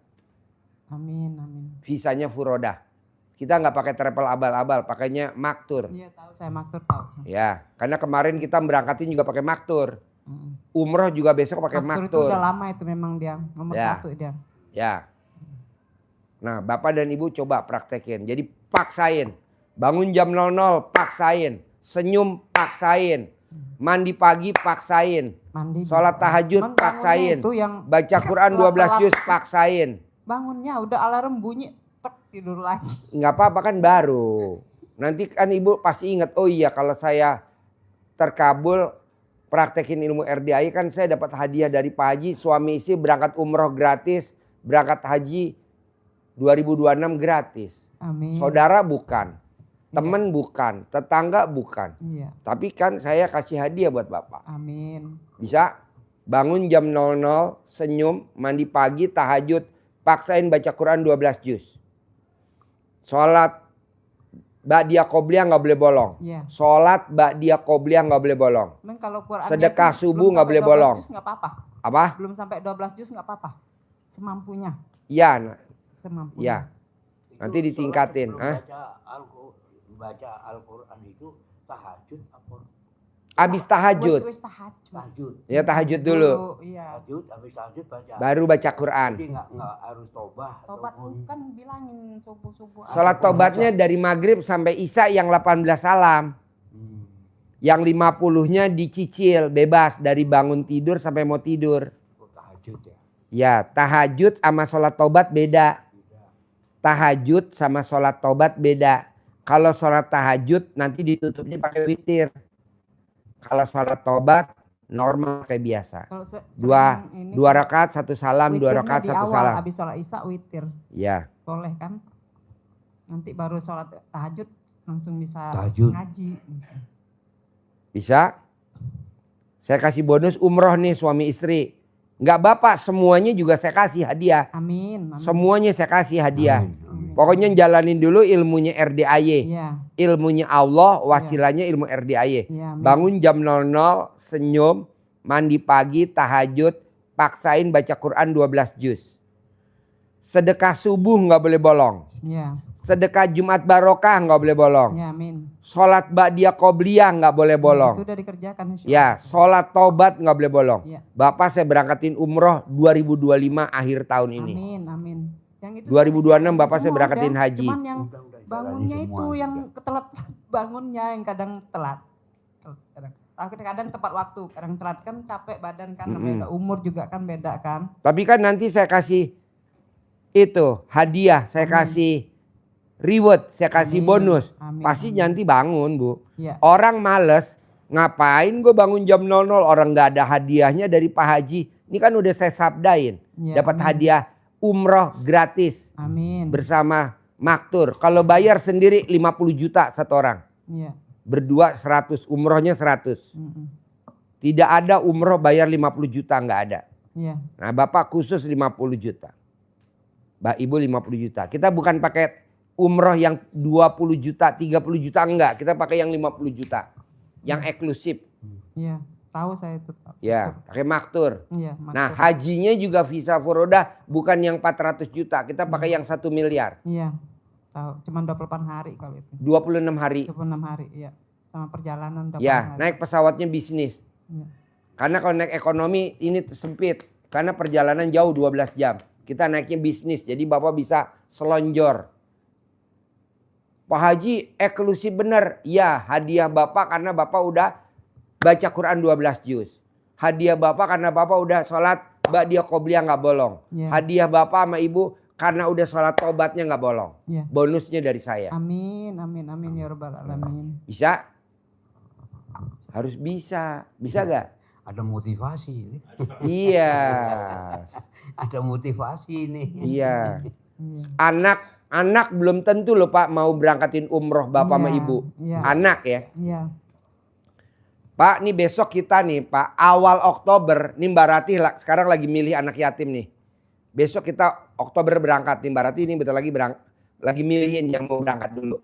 Amin, amin. Visanya furodah. Kita nggak pakai travel abal-abal, pakainya maktur. Iya tahu, saya maktur tahu. Ya, karena kemarin kita berangkatin juga pakai maktur. Mm. Umroh juga besok pakai Maktur itu maktur. udah lama itu memang dia nomor Ya. 1 dia. Ya. Nah, Bapak dan Ibu coba praktekin. Jadi paksain. Bangun jam 00, paksain. Senyum, paksain. Mandi pagi, paksain. Mandi. Sholat tahajud, Cuman bangunnya paksain. Itu yang Baca Quran 12 juz, paksain. bangunnya udah alarm bunyi, tek tidur lagi. Nggak apa-apa kan baru. Nanti kan Ibu pasti ingat, oh iya kalau saya terkabul praktekin ilmu RDAI kan saya dapat hadiah dari Pak Haji. Suami istri berangkat umroh gratis, berangkat haji 2026 gratis. Amin. Saudara bukan, teman bukan, tetangga bukan. Iya. Tapi kan saya kasih hadiah buat Bapak. Amin. Bisa bangun jam 00, senyum, mandi pagi, tahajud, paksain baca Quran 12 juz. Sholat ba'diyah qobliyah nggak boleh bolong. Iya. Sholat ba'diyah qobliyah nggak boleh bolong. Memang kalau Quran Sedekah subuh nggak boleh bolong. Enggak apa-apa. Apa? Belum sampai 12 juz enggak apa-apa. Semampunya. Iya, nah, Semampunya. iya. Nanti Itu ditingkatin, sholat sebelum baca Al-Quran itu tahajud apa? Abis tahajud. Wis tahajud. Tahajud. Ya tahajud dulu. Iya. Tahajud, habis tahajud baca. Baru baca Quran. Jadi nggak harus tobat. Tobat ataupun- kan bilangin subuh-subuh. Sholat tobatnya dari maghrib sampai isya yang 18 salam. Hmm. Yang 50-nya dicicil bebas dari bangun tidur sampai mau tidur. Oh, tahajud ya. Ya, tahajud sama sholat tobat beda. Tahajud sama sholat tobat beda. Kalau sholat tahajud nanti ditutupnya pakai witir. Kalau sholat tobat normal kayak biasa. Kalau Dua sering ini dua rakaat satu salam, dua witirnya rakaat di satu awal, salam. Habis sholat isya witir. Ya, Boleh kan? Nanti baru sholat tahajud langsung bisa Tahajud. ngaji. bisa. Saya kasih bonus umroh nih suami istri. Nggak bapak, semuanya juga saya kasih hadiah. Amin. Amin. Semuanya saya kasih hadiah. Amin, amin. Pokoknya jalanin dulu ilmunya RDAY. Iya. Ilmunya Allah, wasilanya ilmu RDAY. Iya, amin. Bangun jam 00, senyum, mandi pagi, tahajud, paksain baca Quran 12 juz. Sedekah subuh nggak boleh bolong. Iya. Sedekah Jumat Barokah nggak boleh bolong. Iya, amin. Sholat Ba'diyah Qobliyah nggak boleh bolong. Itu udah dikerjakan. insya Ya, Allah. sholat taubat nggak boleh bolong. Iya. Bapak saya berangkatin umroh 2025 akhir tahun ini. Amin, amin. Yang itu 2026 Bapak saya semua berangkatin udah, haji. Cuman yang Udah bangunnya jalani itu semua yang juga. ketelat bangunnya yang kadang telat. Kadang tepat waktu, kadang telat kan capek badan kan, namanya udah umur juga kan beda kan. Tapi kan nanti saya kasih itu hadiah, saya kasih reward, saya kasih Amin. bonus. Amin, Pasti amin. nanti bangun Bu. Iya. Orang males, ngapain gue bangun jam 00 orang nggak ada hadiahnya dari Pak Haji. Ini kan udah saya sabdain. Iya, Dapat amin. hadiah umroh gratis Amin. bersama maktur. Kalau bayar sendiri 50 juta satu orang. Iya. Berdua 100, umrohnya 100. Mm-mm. Tidak ada umroh bayar 50 juta, nggak ada. Iya. Nah Bapak khusus 50 juta. Mbak Ibu 50 juta. Kita bukan pakai umroh yang 20 juta, 30 juta, enggak. Kita pakai yang 50 juta. Yang eksklusif. Iya. Tahu saya itu. Tahu. Ya, pakai maktur. Iya. Nah maktur. hajinya juga visa furodah bukan yang 400 juta. Kita pakai yang 1 miliar. Iya. Tahu. Cuman 28 hari kalau itu. 26 hari. 26 hari. Iya. Sama perjalanan 28 Ya, hari. naik pesawatnya bisnis. Iya. Karena kalau naik ekonomi ini sempit. Karena perjalanan jauh 12 jam. Kita naiknya bisnis. Jadi Bapak bisa selonjor. Pak Haji eksklusif bener. Ya, hadiah Bapak karena Bapak udah baca Quran 12 juz. Hadiah Bapak karena Bapak udah sholat Ba'diyah Qobliyah nggak bolong. Iya. Hadiah Bapak sama Ibu karena udah sholat taubatnya nggak bolong. Iya. Bonusnya dari saya. Amin, amin, amin ya rabbal alamin. Bisa? Harus bisa. Bisa gak? Ada motivasi. Iya. Ada motivasi nih. Iya. Iya. Anak belum tentu loh Pak mau berangkatin umroh Bapak sama Iya, Ibu. iya. Anak ya. Iya. Pak, nih besok kita nih Pak, awal Oktober, nih Mbak Ratih sekarang lagi milih anak yatim nih. Besok kita Oktober berangkat nih Mbak Ratih ini bentar lagi lagi milihin yang mau berangkat dulu.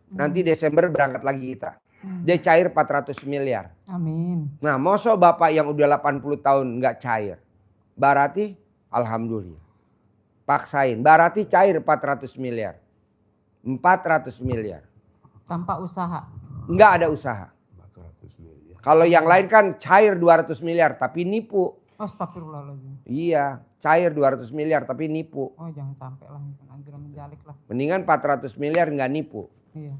Nanti Desember berangkat lagi kita. Dia cair 400 miliar. Amin. Nah, masa Bapak yang udah 80 tahun nggak cair? Mbak Ratih, alhamdulillah. Paksain, Mbak Ratih cair 400 miliar. 400 miliar. Tanpa usaha. Nggak ada usaha. 400 miliar. Kalau yang lain kan cair 200 miliar tapi nipu. Astagfirullahaladzim. Iya, cair 200 miliar tapi nipu. Oh jangan sampai lah. Anjuran menjalik lah. Mendingan 400 miliar nggak nipu. Iya.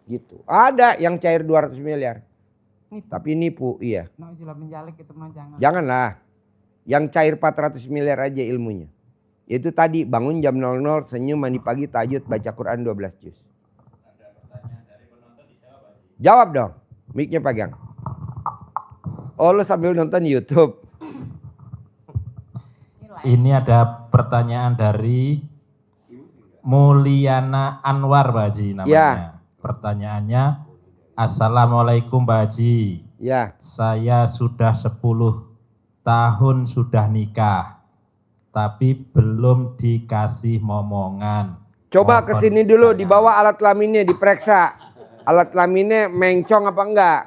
Gitu. Ada yang cair 200 miliar Nipu. tapi nipu, iya. Nauzubillah menjalik itu mah jangan. Janganlah. Yang cair 400 miliar aja ilmunya. Itu tadi bangun jam 00, senyum, mandi pagi, tahajud, baca Quran 12 juz. Jawab dong. Mic-nya pegang. Oh lu sambil nonton YouTube. Ini ada pertanyaan dari Mulyana Anwar Pak Haji namanya. Ya. Pertanyaannya, Assalamualaikum Pak Haji. Ya. Saya sudah 10 tahun sudah nikah, tapi belum dikasih momongan. Coba Mohon kesini dulu, pertanyaan. dibawa alat kelaminnya, diperiksa. Alat kelaminnya mencong apa enggak?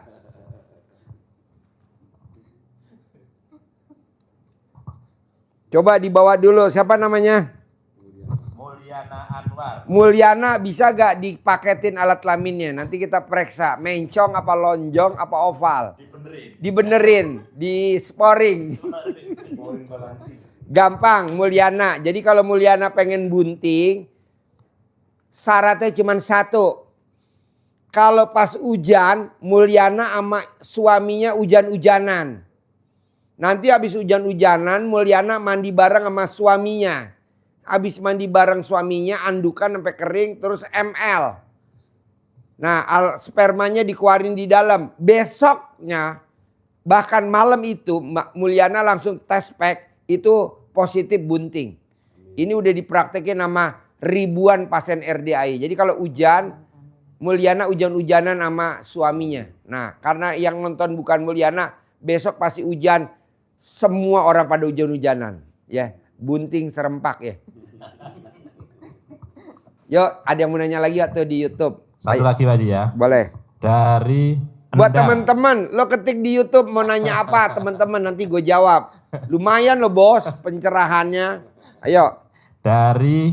Coba dibawa dulu, siapa namanya? Mulyana Anwar. Mulyana, bisa gak dipaketin alat kelaminnya? Nanti kita periksa, mencong apa lonjong apa oval. Dibenerin, di sporing. Gampang Mulyana. Jadi kalau Mulyana pengen bunting, syaratnya cuma satu. Kalau pas hujan, Mulyana sama suaminya hujan-hujanan. Nanti habis hujan-hujanan, Mulyana mandi bareng sama suaminya. Habis mandi bareng suaminya, andukan sampai kering, terus ML. Nah, spermanya dikeluarin di dalam. Besoknya, bahkan malam itu, Mulyana langsung tes pack, itu positif bunting. Ini udah dipraktekin sama ribuan pasien RDAI. Jadi kalau hujan, Mulyana hujan-hujanan sama suaminya. Nah, karena yang nonton bukan Mulyana, besok pasti hujan. Semua orang pada hujan-hujanan. Ya, bunting serempak ya. Yuk, ada yang mau nanya lagi atau di YouTube? Satu lagi Pak Haji ya. Boleh. Dari Buat Endang. teman-teman, lo ketik di YouTube mau nanya apa, teman-teman nanti gue jawab. Lumayan lo bos pencerahannya. Ayo. Dari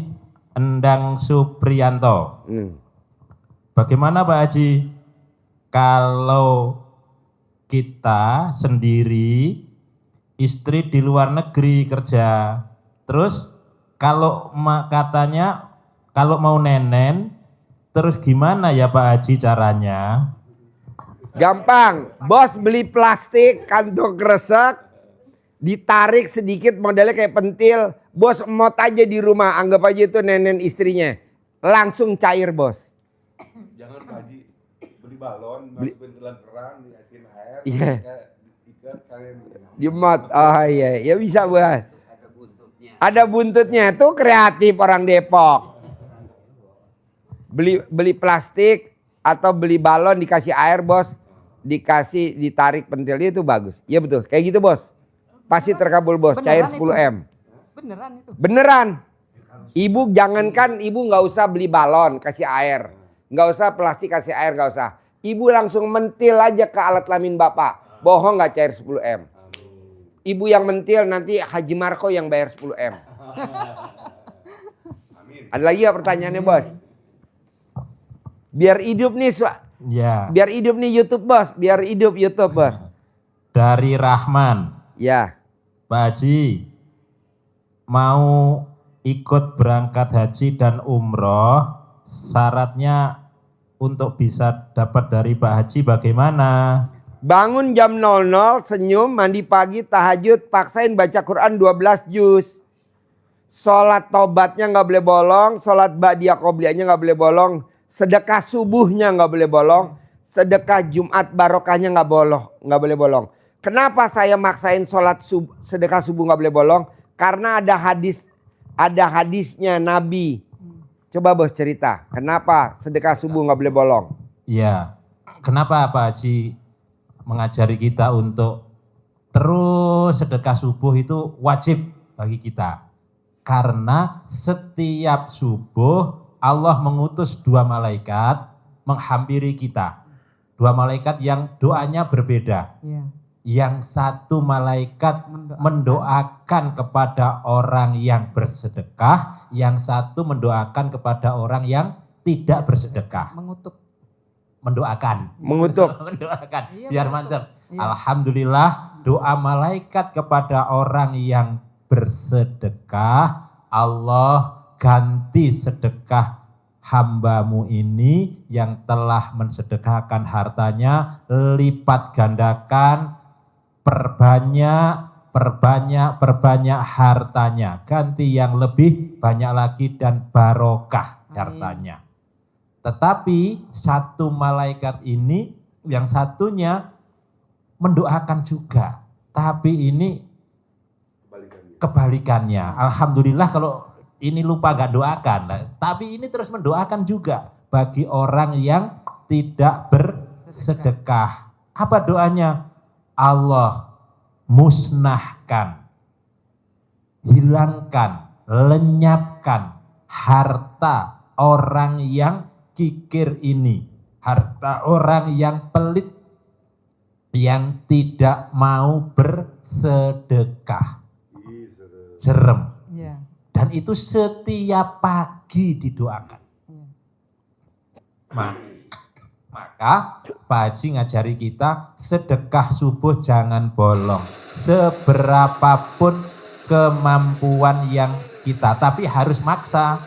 Endang Supriyanto. Bagaimana Pak Haji kalau kita sendiri, istri di luar negeri kerja, terus kalau katanya kalau mau nenen, terus gimana ya Pak Haji caranya? Gampang, bos beli plastik kantong kresek, ditarik sedikit modelnya kayak pentil, bos emot aja di rumah, anggap aja itu nenen istrinya, langsung cair bos. Jangan Pak Haji beli balon, masukin dalam keran, dikasihin air, Iya. ikat kalian. Diemot, oh iya, ya bisa buat. Ada buntutnya, tuh kreatif orang Depok. Beli plastik atau beli balon dikasih air bos, ditarik pentilnya itu bagus. Iya betul, kayak gitu bos. Pasti terkabul bos, cair Beneran 10 M. Beneran itu. Beneran. Ibu jangankan ibu nggak usah beli balon kasih air, nggak usah plastik kasih air, nggak usah. Ibu langsung mentil aja ke alat kelamin bapak, bohong nggak cair 10 M. Ibu yang mentil nanti Haji Marco yang bayar 10 M. Ada lagi ya pertanyaannya bos? Biar hidup nih, Ya. biar hidup nih YouTube bos, biar hidup YouTube bos. Dari Rahman. Ya, Pak Haji, mau ikut berangkat haji dan umroh, syaratnya untuk bisa dapat dari Pak Haji bagaimana? bangun jam 00, senyum, mandi pagi, tahajud, paksain baca Quran 12 juz. Sholat tobatnya nggak boleh bolong, sholat ba'diyah qobliyahnya nggak boleh bolong, sedekah subuhnya nggak boleh bolong, sedekah Jumat barokahnya nggak boleh bolong. Kenapa saya maksain sholat sedekah subuh nggak boleh bolong? Karena ada hadisnya Nabi. Coba bos cerita, kenapa sedekah subuh nggak boleh bolong? Ya, kenapa Pak Haji mengajari kita untuk terus sedekah subuh itu wajib bagi kita? Karena setiap subuh Allah mengutus 2 malaikat menghampiri kita. 2 malaikat yang doanya berbeda. Iya. Yang satu malaikat mendoakan kepada orang yang bersedekah, yang satu mendoakan kepada orang yang tidak bersedekah. Mengutuk. Mendoakan. Mengutuk. Mendoakan. Iya, Biar mengutuk. mantap. Iya. Alhamdulillah doa malaikat kepada orang yang bersedekah, Allah ganti sedekah hambamu ini yang telah mensedekahkan hartanya, lipat gandakan, perbanyak hartanya, ganti yang lebih banyak lagi dan barokah hartanya. Tetapi satu malaikat ini, yang satunya mendoakan juga, tapi ini kebalikannya. Alhamdulillah kalau ini lupa gak doakan, tapi ini terus mendoakan juga bagi orang yang tidak bersedekah. Apa doanya? Allah musnahkan, hilangkan, lenyapkan harta orang yang kikir ini, harta orang yang pelit, yang tidak mau bersedekah. Serem. Iya. Dan itu setiap pagi didoakan. Iya. Maka Pak Haji ngajari kita sedekah subuh jangan bolong. Seberapapun kemampuan yang kita, tapi harus maksa.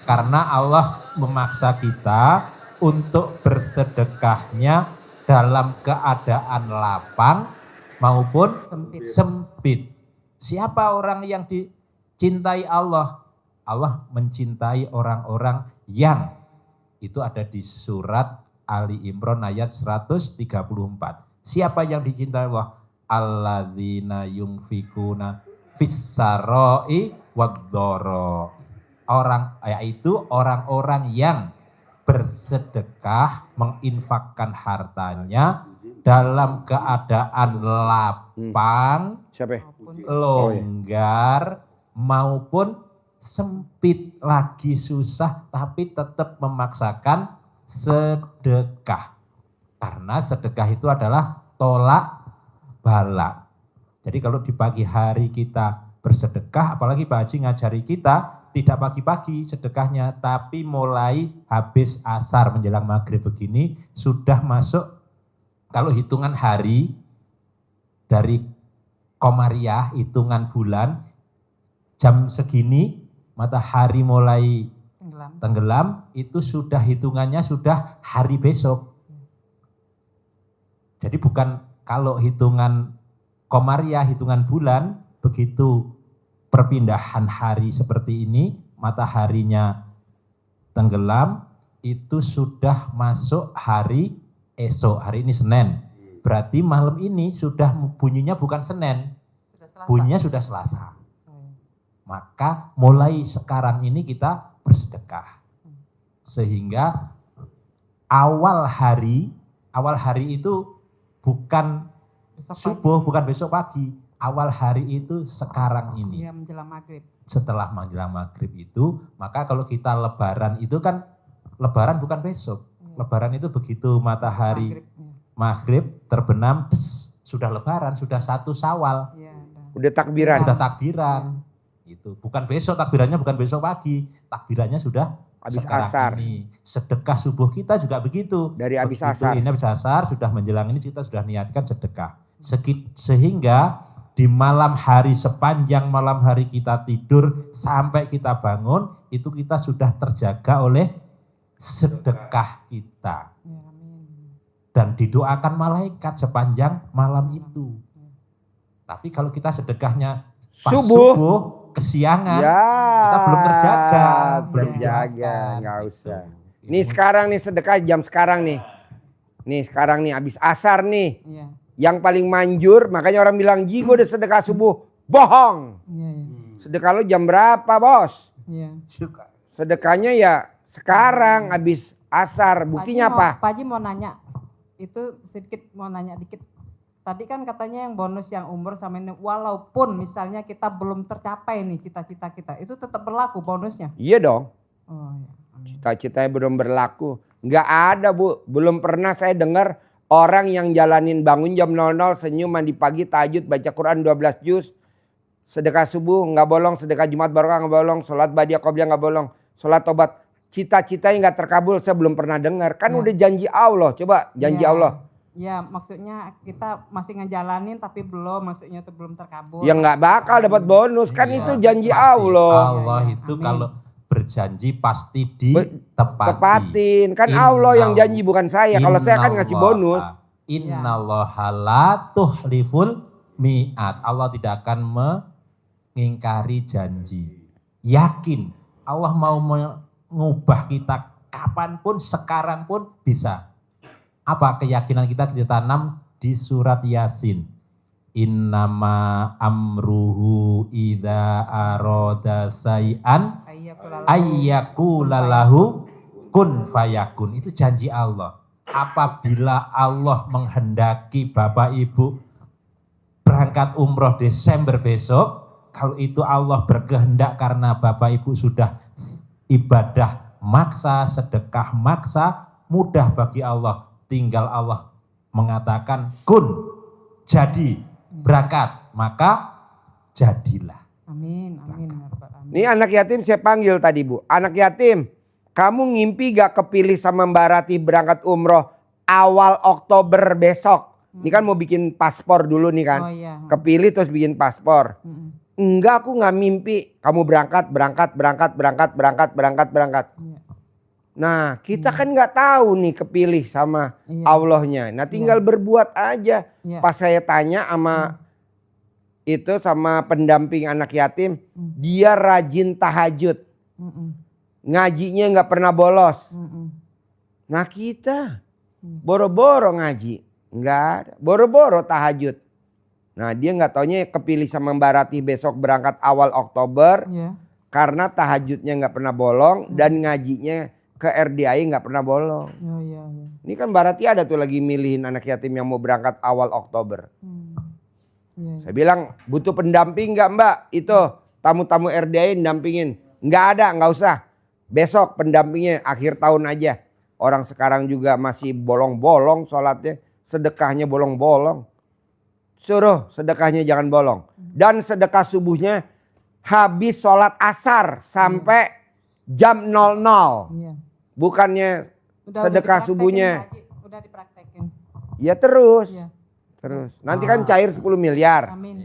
Karena Allah memaksa kita untuk bersedekahnya dalam keadaan lapang maupun sempit. Siapa orang yang dicintai Allah? Allah mencintai orang-orang yang, itu ada di surat Ali Imran ayat 134. Siapa yang dicintai Allah? Alladzina yunfikuna fis-sarai wad-dharra. Yaitu orang-orang yang bersedekah, menginfakkan hartanya dalam keadaan lapang, Siapa ya? longgar, maupun sempit lagi susah, tapi tetap memaksakan sedekah. Karena sedekah itu adalah tolak bala. Jadi kalau di pagi hari kita bersedekah, apalagi Pak Haji ngajari kita, tidak pagi-pagi sedekahnya, tapi mulai habis asar menjelang maghrib begini, sudah masuk, kalau hitungan hari, dari Komariah, hitungan bulan, jam segini, matahari mulai tenggelam, itu sudah hitungannya sudah hari besok. Jadi bukan kalau hitungan Komariah, hitungan bulan, begitu perpindahan hari seperti ini, mataharinya tenggelam, itu sudah masuk hari esok, hari ini Senin. Berarti malam ini sudah bunyinya bukan Senin, bunyinya sudah Selasa. Maka mulai sekarang ini kita bersedekah. Sehingga awal hari itu bukan subuh, bukan besok pagi. Awal hari itu sekarang ini. Iya, menjelang maghrib. Setelah menjelang maghrib itu, maka kalau kita lebaran itu kan, lebaran bukan besok. Lebaran itu begitu matahari maghrib terbenam, sudah lebaran, sudah 1 Syawal. Iya, Udah takbiran. Sudah takbiran. Itu bukan besok, takbirannya bukan besok pagi. Takbirannya sudah Habis sekarang asar. ini. Sedekah subuh kita juga begitu. Dari habis Begitu asar. Ini habis asar, sudah menjelang ini kita sudah niatkan sedekah. Sehingga di malam hari, sepanjang malam hari kita tidur sampai kita bangun, itu kita sudah terjaga oleh sedekah kita. Ya, amin. Dan didoakan malaikat sepanjang malam itu. Tapi kalau kita sedekahnya pas subuh kesiangan, Ya, kita belum terjaga. terjaga, nggak Gitu. usah. Nih sekarang nih sedekah jam sekarang nih. Nih sekarang nih habis asar nih. Iya. Yang paling manjur, makanya orang bilang, Ji gue udah sedekah subuh. Bohong. Iya, iya. Sedekah lo jam berapa bos? Iya. Sedekahnya ya sekarang habis asar. Buktinya apa? Pak Haji mau nanya, itu sedikit mau nanya dikit. Tadi kan katanya yang bonus yang umur sama ini, walaupun misalnya kita belum tercapai nih cita-cita kita, itu tetap berlaku bonusnya? Iya dong. Oh, iya. Amin. Cita-citanya belum berlaku. Nggak ada Bu. Belum pernah saya dengar orang yang jalanin bangun jam 00, senyum, mandi pagi, tahajud, baca Quran 12 juz. Sedekah subuh nggak bolong, sedekah Jumat barokah nggak bolong, sholat badiah qobliyah nggak bolong, sholat tobat. Cita-citanya nggak terkabul, saya belum pernah dengar. Kan Ya. udah janji Allah, coba janji Ya. Allah. Ya, maksudnya kita masih ngejalanin tapi belum, maksudnya itu belum terkabul. Ya nggak bakal dapat bonus, kan Iya, itu janji pasti. Allah. Allah Iya, itu amin. kalau berjanji pasti ditepati. Tepatin, kan Allah yang janji bukan saya. Kalau saya kan ngasih bonus. Innallaha la tuhliful mi'at. Allah tidak akan mengingkari janji. Yakin Allah mau mengubah kita kapanpun, sekarang pun bisa. Apa keyakinan kita tanam di surat Yasin. Innama amruhu idza arada say'an ayyakulalahu kun fayakun. Itu janji Allah. Apabila Allah menghendaki Bapak Ibu berangkat umroh Desember besok, kalau itu Allah berkehendak karena Bapak Ibu sudah ibadah maksa, sedekah maksa, mudah bagi Allah. Tinggal Allah mengatakan kun, jadi berangkat, maka jadilah. Amin, amin. Ya Rabbal Alamin. Ini anak yatim saya panggil tadi Bu. Anak yatim, kamu ngimpi gak kepilih sama Mbak Rati berangkat umroh awal Oktober besok? Ini kan mau bikin paspor dulu nih kan. Oh iya. Kepilih terus bikin paspor. Mm-mm. Enggak, aku gak mimpi. Kamu berangkat. Iya. Nah kita kan gak tahu nih kepilih sama Iya. Allahnya. Nah tinggal berbuat aja. Iya. Pas saya tanya sama itu sama pendamping anak yatim, dia rajin tahajud. Mm-mm. Ngajinya gak pernah bolos. Mm-mm. Nah kita boro-boro ngaji. Enggak ada. Boro-boro tahajud. Nah dia gak taunya kepilih sama Mbak Rati besok berangkat awal Oktober. Iya. Karena tahajudnya gak pernah bolong dan ngajinya ke RDAI nggak pernah bolong. Iya. Ini kan berarti ada tuh lagi milihin anak yatim yang mau berangkat awal Oktober. Iya. Saya bilang butuh pendamping nggak Mbak? Itu tamu-tamu RDAI dampingin. Nggak ada, nggak usah. Besok pendampingnya akhir tahun aja. Orang sekarang juga masih bolong-bolong sholatnya. Sedekahnya bolong-bolong. Suruh sedekahnya jangan bolong. Dan sedekah subuhnya habis sholat asar sampai jam 00. Iya. Bukannya sedekah dipraktekin, subuhnya. Haji. Udah dipraktekin. Ya terus. Iya. Terus. Nanti kan cair 10 miliar. Amin.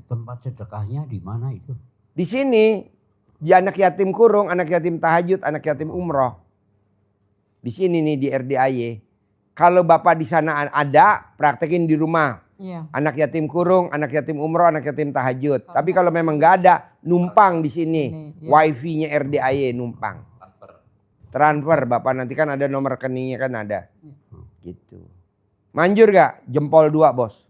Tempat sedekahnya di mana itu? Di sini. Di anak yatim kurung, anak yatim tahajud, anak yatim umroh. Di sini nih di RDAY. Kalau Bapak di sana ada, praktekin di rumah. Iya. Anak yatim kurung, anak yatim umroh, anak yatim tahajud. Tapi kalau memang nggak ada, numpang di sini. Iya. Wifi-nya RDAY numpang. Transfer Bapak nanti kan ada nomor rekeningnya kan ada. Gitu. Manjur gak? Jempol 2 bos.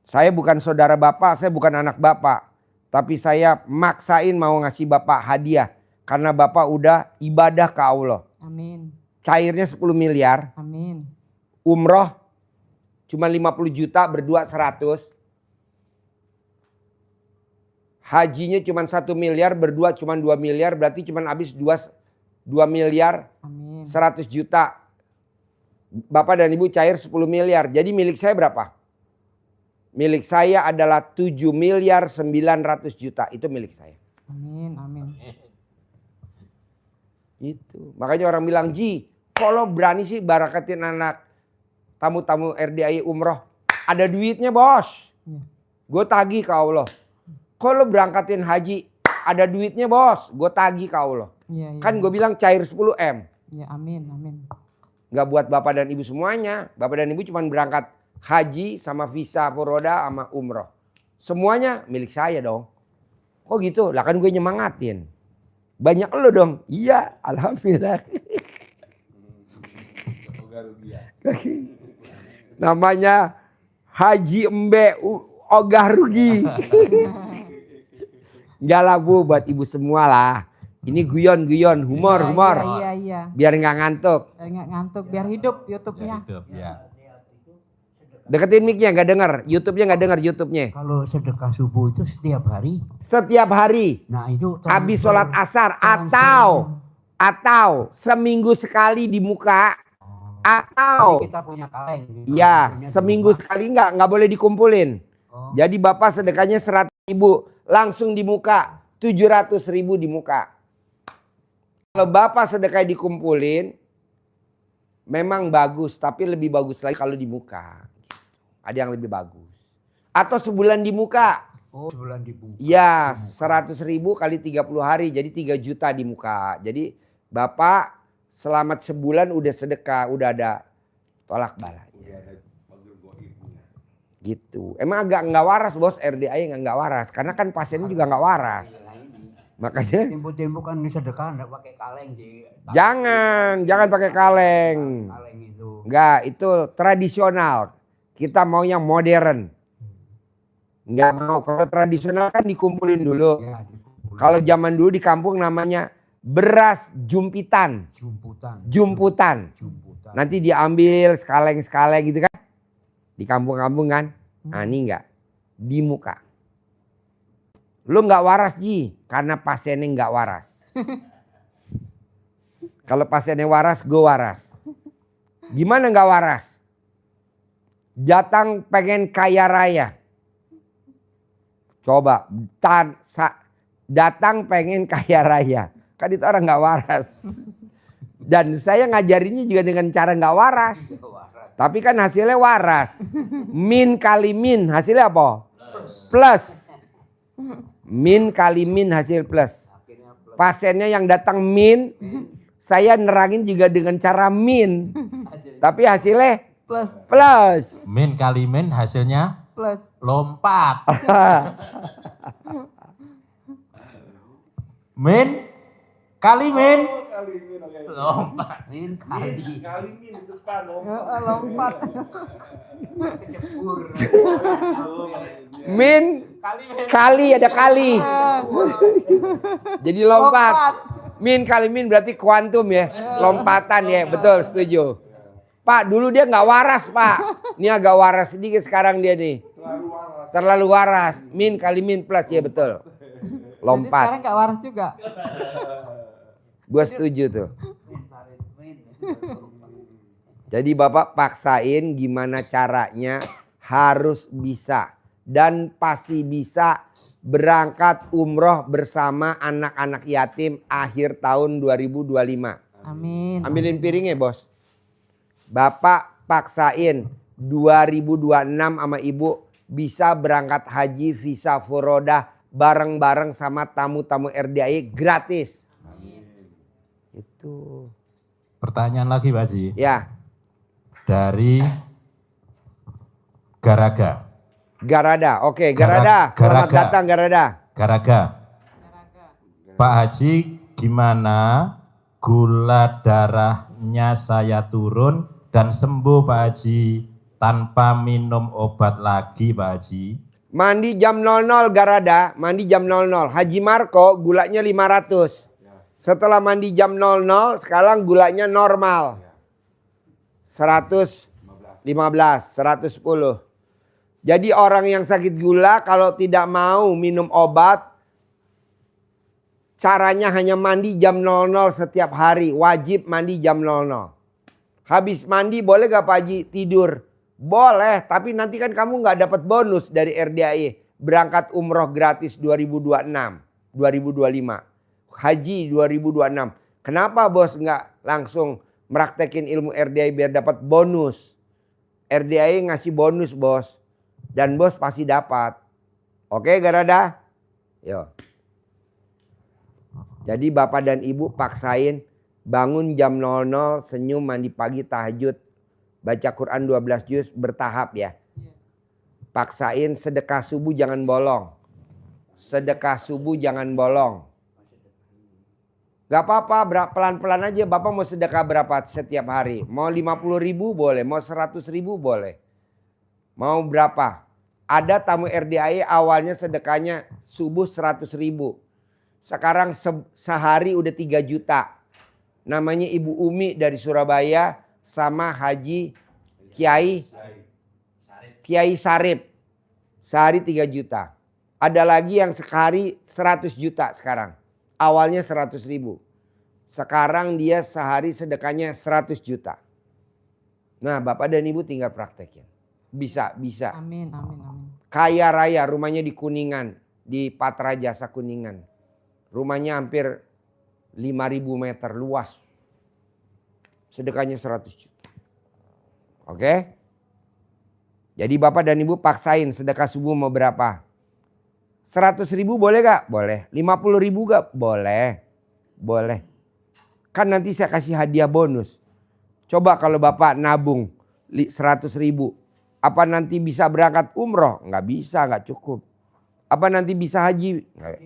Saya bukan saudara Bapak, saya bukan anak Bapak. Tapi saya maksain mau ngasih Bapak hadiah. Karena Bapak udah ibadah ke Allah. Amin. Cairnya 10 miliar. Amin. Umroh cuma 50 juta berdua 100. Hajinya cuma 1 miliar berdua cuma 2 miliar. Berarti cuma habis 2 miliar Amin. 100 juta. Bapak dan Ibu cair 10 miliar. Jadi milik saya berapa? Milik saya adalah 7 miliar 900 juta. Itu milik saya. Amin. Itu. Makanya orang bilang, Ji, kalau berani sih barakatin anak tamu-tamu RDAI umroh. Ada duitnya bos. Gue tagih ke Allah. Kalau berangkatin haji, ada duitnya bos. Gue tagih ke Allah. Iya. Kan gue bilang cair 10 M. Iya, amin. Gak buat Bapak dan Ibu semuanya. Bapak dan Ibu cuma berangkat haji sama visa furoda sama umroh. Semuanya milik saya dong. Kok gitu? Lah kan gue nyemangatin. Banyak lo dong. Iya, alhamdulillah. Namanya Haji Embe Ogah Rugi. Enggak lah Bu, buat Ibu semua lah. Ini guyon, humor. Iya. Biar nggak ngantuk. Biar nggak ngantuk, biar hidup YouTube-nya. Deketin mic-nya, nggak denger. YouTube-nya nggak denger, YouTube-nya. Kalau sedekah subuh itu setiap hari. Setiap hari. Nah itu Habis sholat asar atau seminggu sekali di muka. Atau kita punya kaleng. ya seminggu sekali nggak boleh dikumpulin. Jadi Bapak sedekahnya 100.000 langsung di muka, 700.000 di muka. Kalau Bapak sedekah dikumpulin memang bagus, tapi lebih bagus lagi kalau di muka. Ada yang lebih bagus. Atau sebulan di muka. Oh, sebulan di muka. Ya, 100.000 kali 30 hari jadi 3 juta di muka. Jadi Bapak selamat sebulan udah sedekah, udah ada tolak balanya. Gitu. Emang agak nggak waras bos, RDAI nggak waras. Karena kan pasiennya juga nggak waras. Makanya Tempo-tempo kan sedekah enggak pakai kaleng di. jangan pakai kaleng. Kaleng itu. Enggak, itu tradisional. Kita mau yang modern. Enggak mau. Kalau tradisional kan dikumpulin dulu. Ya, dikumpulin. Kalau zaman dulu di kampung namanya beras jumpitan. Jumputan. Nanti diambil sekaleng-sekaleng gitu kan. Di kampung-kampung kan. Nah ini enggak. Di muka. Lu nggak waras Ji, karena pasiennya nggak waras. Kalau pasiennya waras, gue waras. Gimana nggak waras? Datang pengen kaya raya. Coba, datang pengen kaya raya. Kan itu orang nggak waras. Dan saya ngajarinnya juga dengan cara nggak waras. Tapi kan hasilnya waras. Min kali min, hasilnya apa? Plus. Min kali min hasil plus. Pasiennya yang datang min, saya nerangin juga dengan cara min. Tapi hasilnya plus. Min kali min hasilnya Plus. lompat. Min kali min. Lompat. Min kali. Lompat. Min kali ada kali. Jadi lompat. Min kali min berarti kuantum ya, lompatan ya, betul, setuju. Pak, dulu dia nggak waras Pak, ini agak waras sedikit sekarang dia nih. Terlalu waras, min kali min plus ya betul. Jadi sekarang Lompat, nggak waras juga. gue setuju tuh. Min parit min. Jadi Bapak paksain gimana caranya harus bisa dan pasti bisa berangkat umroh bersama anak-anak yatim akhir tahun 2025. Amin. Ambilin piringnya bos. Bapak paksain 2026 sama ibu bisa berangkat haji visa furodah bareng-bareng sama tamu-tamu RDI gratis. Itu. Pertanyaan lagi Pak Haji. Ya, Dari Garaga. Garada. Oke, Garada. Selamat Garaga. datang Garada. Garaga. Pak Haji, gimana gula darahnya saya turun dan sembuh Pak Haji tanpa minum obat lagi Pak Haji? Mandi jam 00 Garada, mandi jam 00. Haji Marco gulanya 500. Setelah mandi jam 00 sekarang gulanya normal. 115, 110. Jadi orang yang sakit gula kalau tidak mau minum obat, caranya hanya mandi jam 00 setiap hari. Wajib mandi jam 00. Habis mandi boleh gak Pak Haji tidur? Boleh, tapi nanti kan kamu gak dapat bonus dari RDAI. Berangkat umroh gratis 2026, 2025. Haji 2026. Kenapa bos gak langsung meraktekin ilmu RDAI biar dapat bonus? RDAI ngasih bonus bos. Dan bos pasti dapat. Oke Garada? Yo. Jadi bapak dan ibu paksain bangun jam 00, senyum, mandi pagi, tahajud, baca Quran 12 juz bertahap ya. Paksain sedekah subuh jangan bolong. Sedekah subuh jangan bolong. Gak apa-apa, pelan-pelan aja. Bapak mau sedekah berapa setiap hari? Mau 50.000 boleh, mau 100.000 boleh. Mau berapa? Ada tamu RDAI awalnya sedekahnya subuh 100.000. Sekarang sehari udah 3 juta. Namanya Ibu Umi dari Surabaya sama Haji Kiai Sarip. Sehari 3 juta. Ada lagi yang sehari 100 juta sekarang. Awalnya 100.000. Sekarang dia sehari sedekahnya 100 juta. Nah Bapak dan Ibu tinggal praktekin. Bisa. Amin, amin, amin. Kaya raya, rumahnya di Kuningan. Di Patra Jasa Kuningan. Rumahnya hampir 5.000 meter luas. Sedekahnya 100 juta. Oke? Jadi Bapak dan Ibu paksain sedekah subuh mau berapa? 100.000 boleh gak? Boleh. 50.000 gak? Boleh. Boleh. Kan nanti saya kasih hadiah bonus. Coba kalau Bapak nabung 100.000. Apa nanti bisa berangkat umroh? Nggak bisa, nggak cukup. Apa nanti bisa haji? Nggak.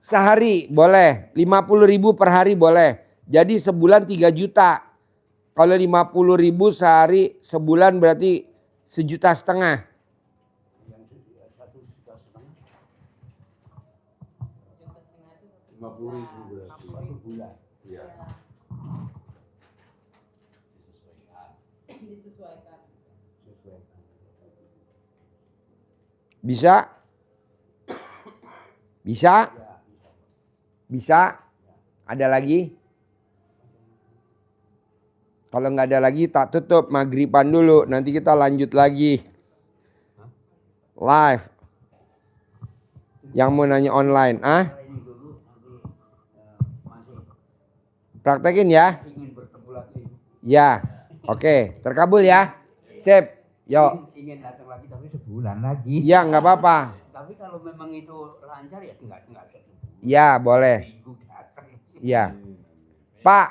Sehari boleh. 50.000 per hari boleh. Jadi sebulan 3 juta. Kalau 50.000 sehari sebulan berarti 1,5 juta. Bisa? Bisa? Bisa? Ada lagi? Kalau nggak ada lagi tak tutup maghriban dulu. Nanti kita lanjut lagi. Live. Yang mau nanya online. Praktekin ya. Ya. Oke. Terkabul ya. Sip. Yuk. Ingin datang lagi tapi sebulan lagi. Ya nggak apa-apa. Tapi kalau memang itu lancar ya nggak sebulan. Ya boleh. Minggu datang. Ya. Pak,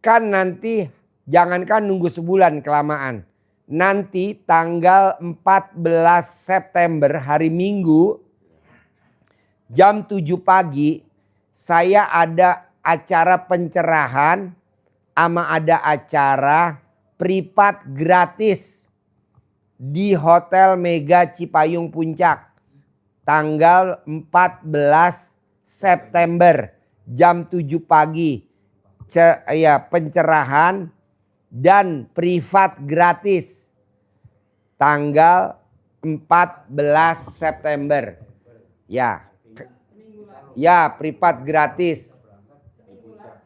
kan nanti jangankan nunggu sebulan kelamaan. Nanti tanggal 14 September hari Minggu jam 7 pagi saya ada acara pencerahan sama ada acara privat gratis di Hotel Mega Cipayung Puncak. tanggal 14 September jam 7 pagi. Pencerahan dan privat gratis. Tanggal 14 September. Ya. Ya, privat gratis.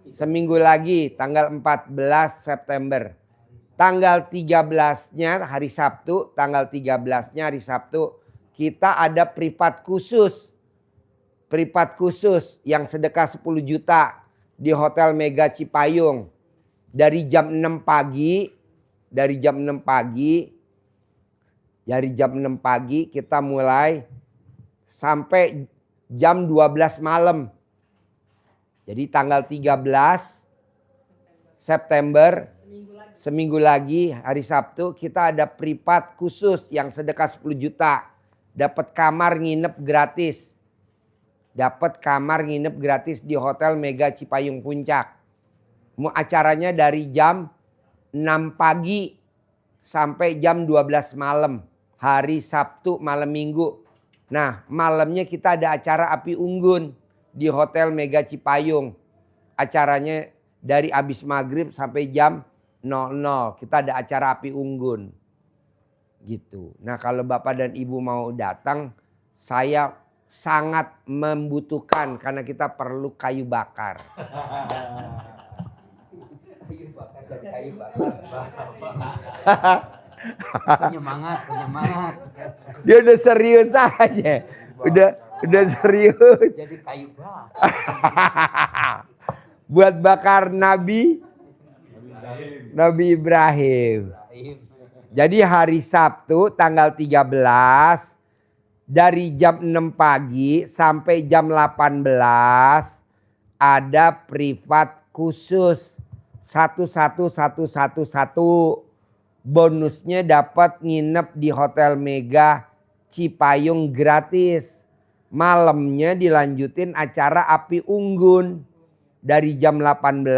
Seminggu lagi tanggal 14 September. Tanggal 13-nya hari Sabtu, tanggal 13-nya hari Sabtu kita ada privat khusus. Privat khusus yang sedekah 10 juta di Hotel Mega Cipayung. Dari jam 6 pagi, dari jam 6 pagi kita mulai sampai jam 12 malam. Jadi tanggal 13 September, seminggu lagi hari Sabtu kita ada privat khusus yang sedekah 10 juta. Dapat kamar nginep gratis. Dapat kamar nginep gratis di Hotel Mega Cipayung Puncak. Acaranya dari jam 6 pagi sampai jam 12 malam. Hari Sabtu malam Minggu. Nah, malamnya kita ada acara api unggun di Hotel Mega Cipayung. Acaranya dari abis maghrib sampai jam 00. Kita ada acara api unggun. Gitu. Nah, kalau Bapak dan Ibu mau datang, saya sangat membutuhkan karena kita perlu kayu bakar. Penyemangat, penyemangat. Dia udah serius aja. Udah serius. Jadi kayu bakar. Buat bakar Nabi Ibrahim. Jadi hari Sabtu tanggal 13 dari jam 6 pagi sampai jam 18 ada privat khusus 11111. Bonusnya dapat nginep di Hotel Mega Cipayung gratis. Malamnya dilanjutin acara api unggun dari jam 18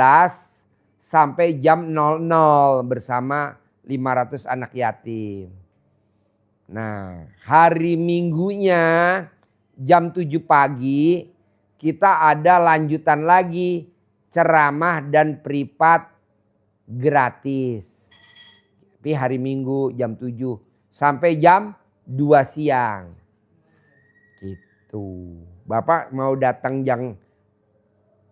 sampai jam 00 bersama 500 anak yatim. Nah, hari Minggunya jam 7 pagi kita ada lanjutan lagi ceramah dan privat gratis. Tapi hari Minggu jam 7 sampai jam 2 siang. Gitu. Bapak mau datang yang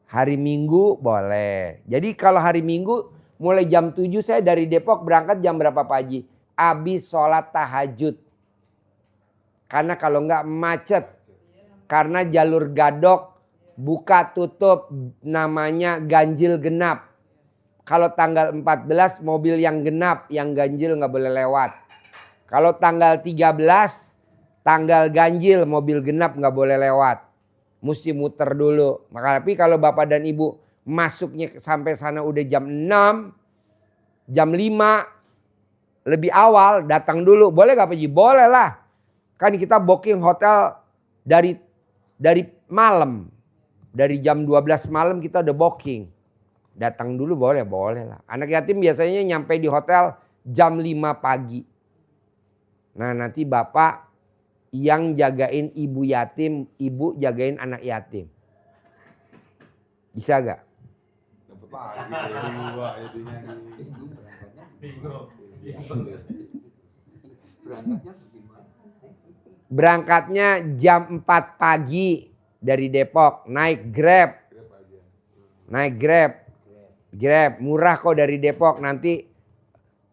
hari Minggu boleh. Jadi kalau hari Minggu mulai jam 7 saya dari Depok berangkat jam berapa Pak Haji? Habis sholat tahajud. Karena kalau enggak macet. Karena jalur Gadok buka tutup namanya ganjil genap. Kalau tanggal 14 mobil yang genap, yang ganjil nggak boleh lewat. Kalau tanggal 13 tanggal ganjil mobil genap nggak boleh lewat. Mesti muter dulu. Maka tapi kalau Bapak dan Ibu masuknya sampai sana udah jam 6, jam 5 lebih awal datang dulu. Boleh gak Pak Ji? Boleh lah. Kan kita booking hotel dari malam. Dari jam 12 malam kita udah booking. Datang dulu boleh lah. Anak yatim biasanya nyampe di hotel jam 5 pagi. Nah nanti Bapak yang jagain ibu yatim, ibu jagain anak yatim. Bisa gak? Berangkatnya jam 4 pagi dari Depok, naik Grab. Grab murah kok dari Depok, nanti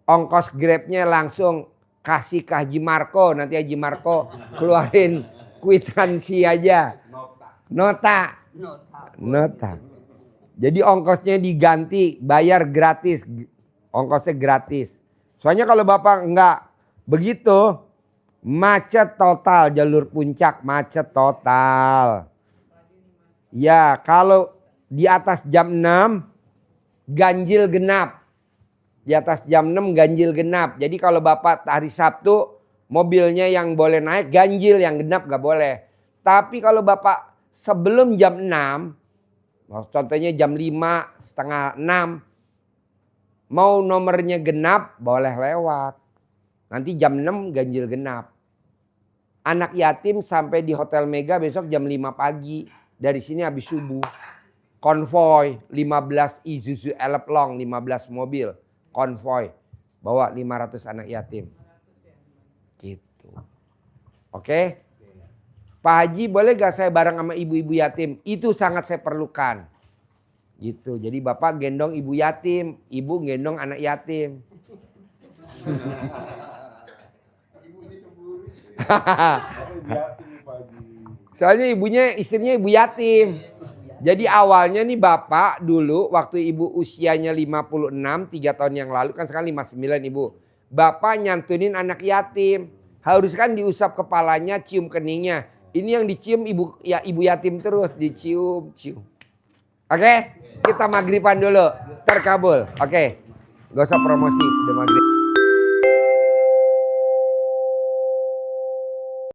ongkos Grabnya langsung kasih ke Haji Marco, nanti Haji Marco keluarin kwitansi aja. Nota. Jadi ongkosnya diganti, bayar gratis. Ongkosnya gratis. Soalnya kalau Bapak enggak begitu, macet total jalur puncak, macet total. Ya, kalau di atas jam 6 ganjil genap. Di atas jam 6 ganjil genap. Jadi kalau Bapak hari Sabtu mobilnya yang boleh naik ganjil, yang genap gak boleh. Tapi kalau Bapak sebelum jam 6, contohnya jam 5, setengah 6, mau nomornya genap boleh lewat. Nanti jam 6 ganjil genap. Anak yatim sampai di Hotel Mega besok jam 5 pagi. Dari sini habis subuh. Konvoy 15 Isuzu Elf-Long, 15 mobil. Konvoy. Bawa 500 anak yatim. Gitu. Oke? Pak Haji boleh gak saya bareng sama ibu-ibu yatim? Itu sangat saya perlukan. Gitu. Jadi bapak gendong ibu yatim. Ibu gendong anak yatim. Soalnya istrinya ibu yatim. Jadi awalnya nih bapak dulu waktu ibu usianya 56, 3 tahun yang lalu kan sekarang 59 ibu. Bapak nyantunin anak yatim. Harus kan diusap kepalanya, cium keningnya. Ini yang dicium ibu yatim terus, dicium. Oke, kita maghriban dulu. Terkabul. Oke. Gak usah promosi, udah maghrib.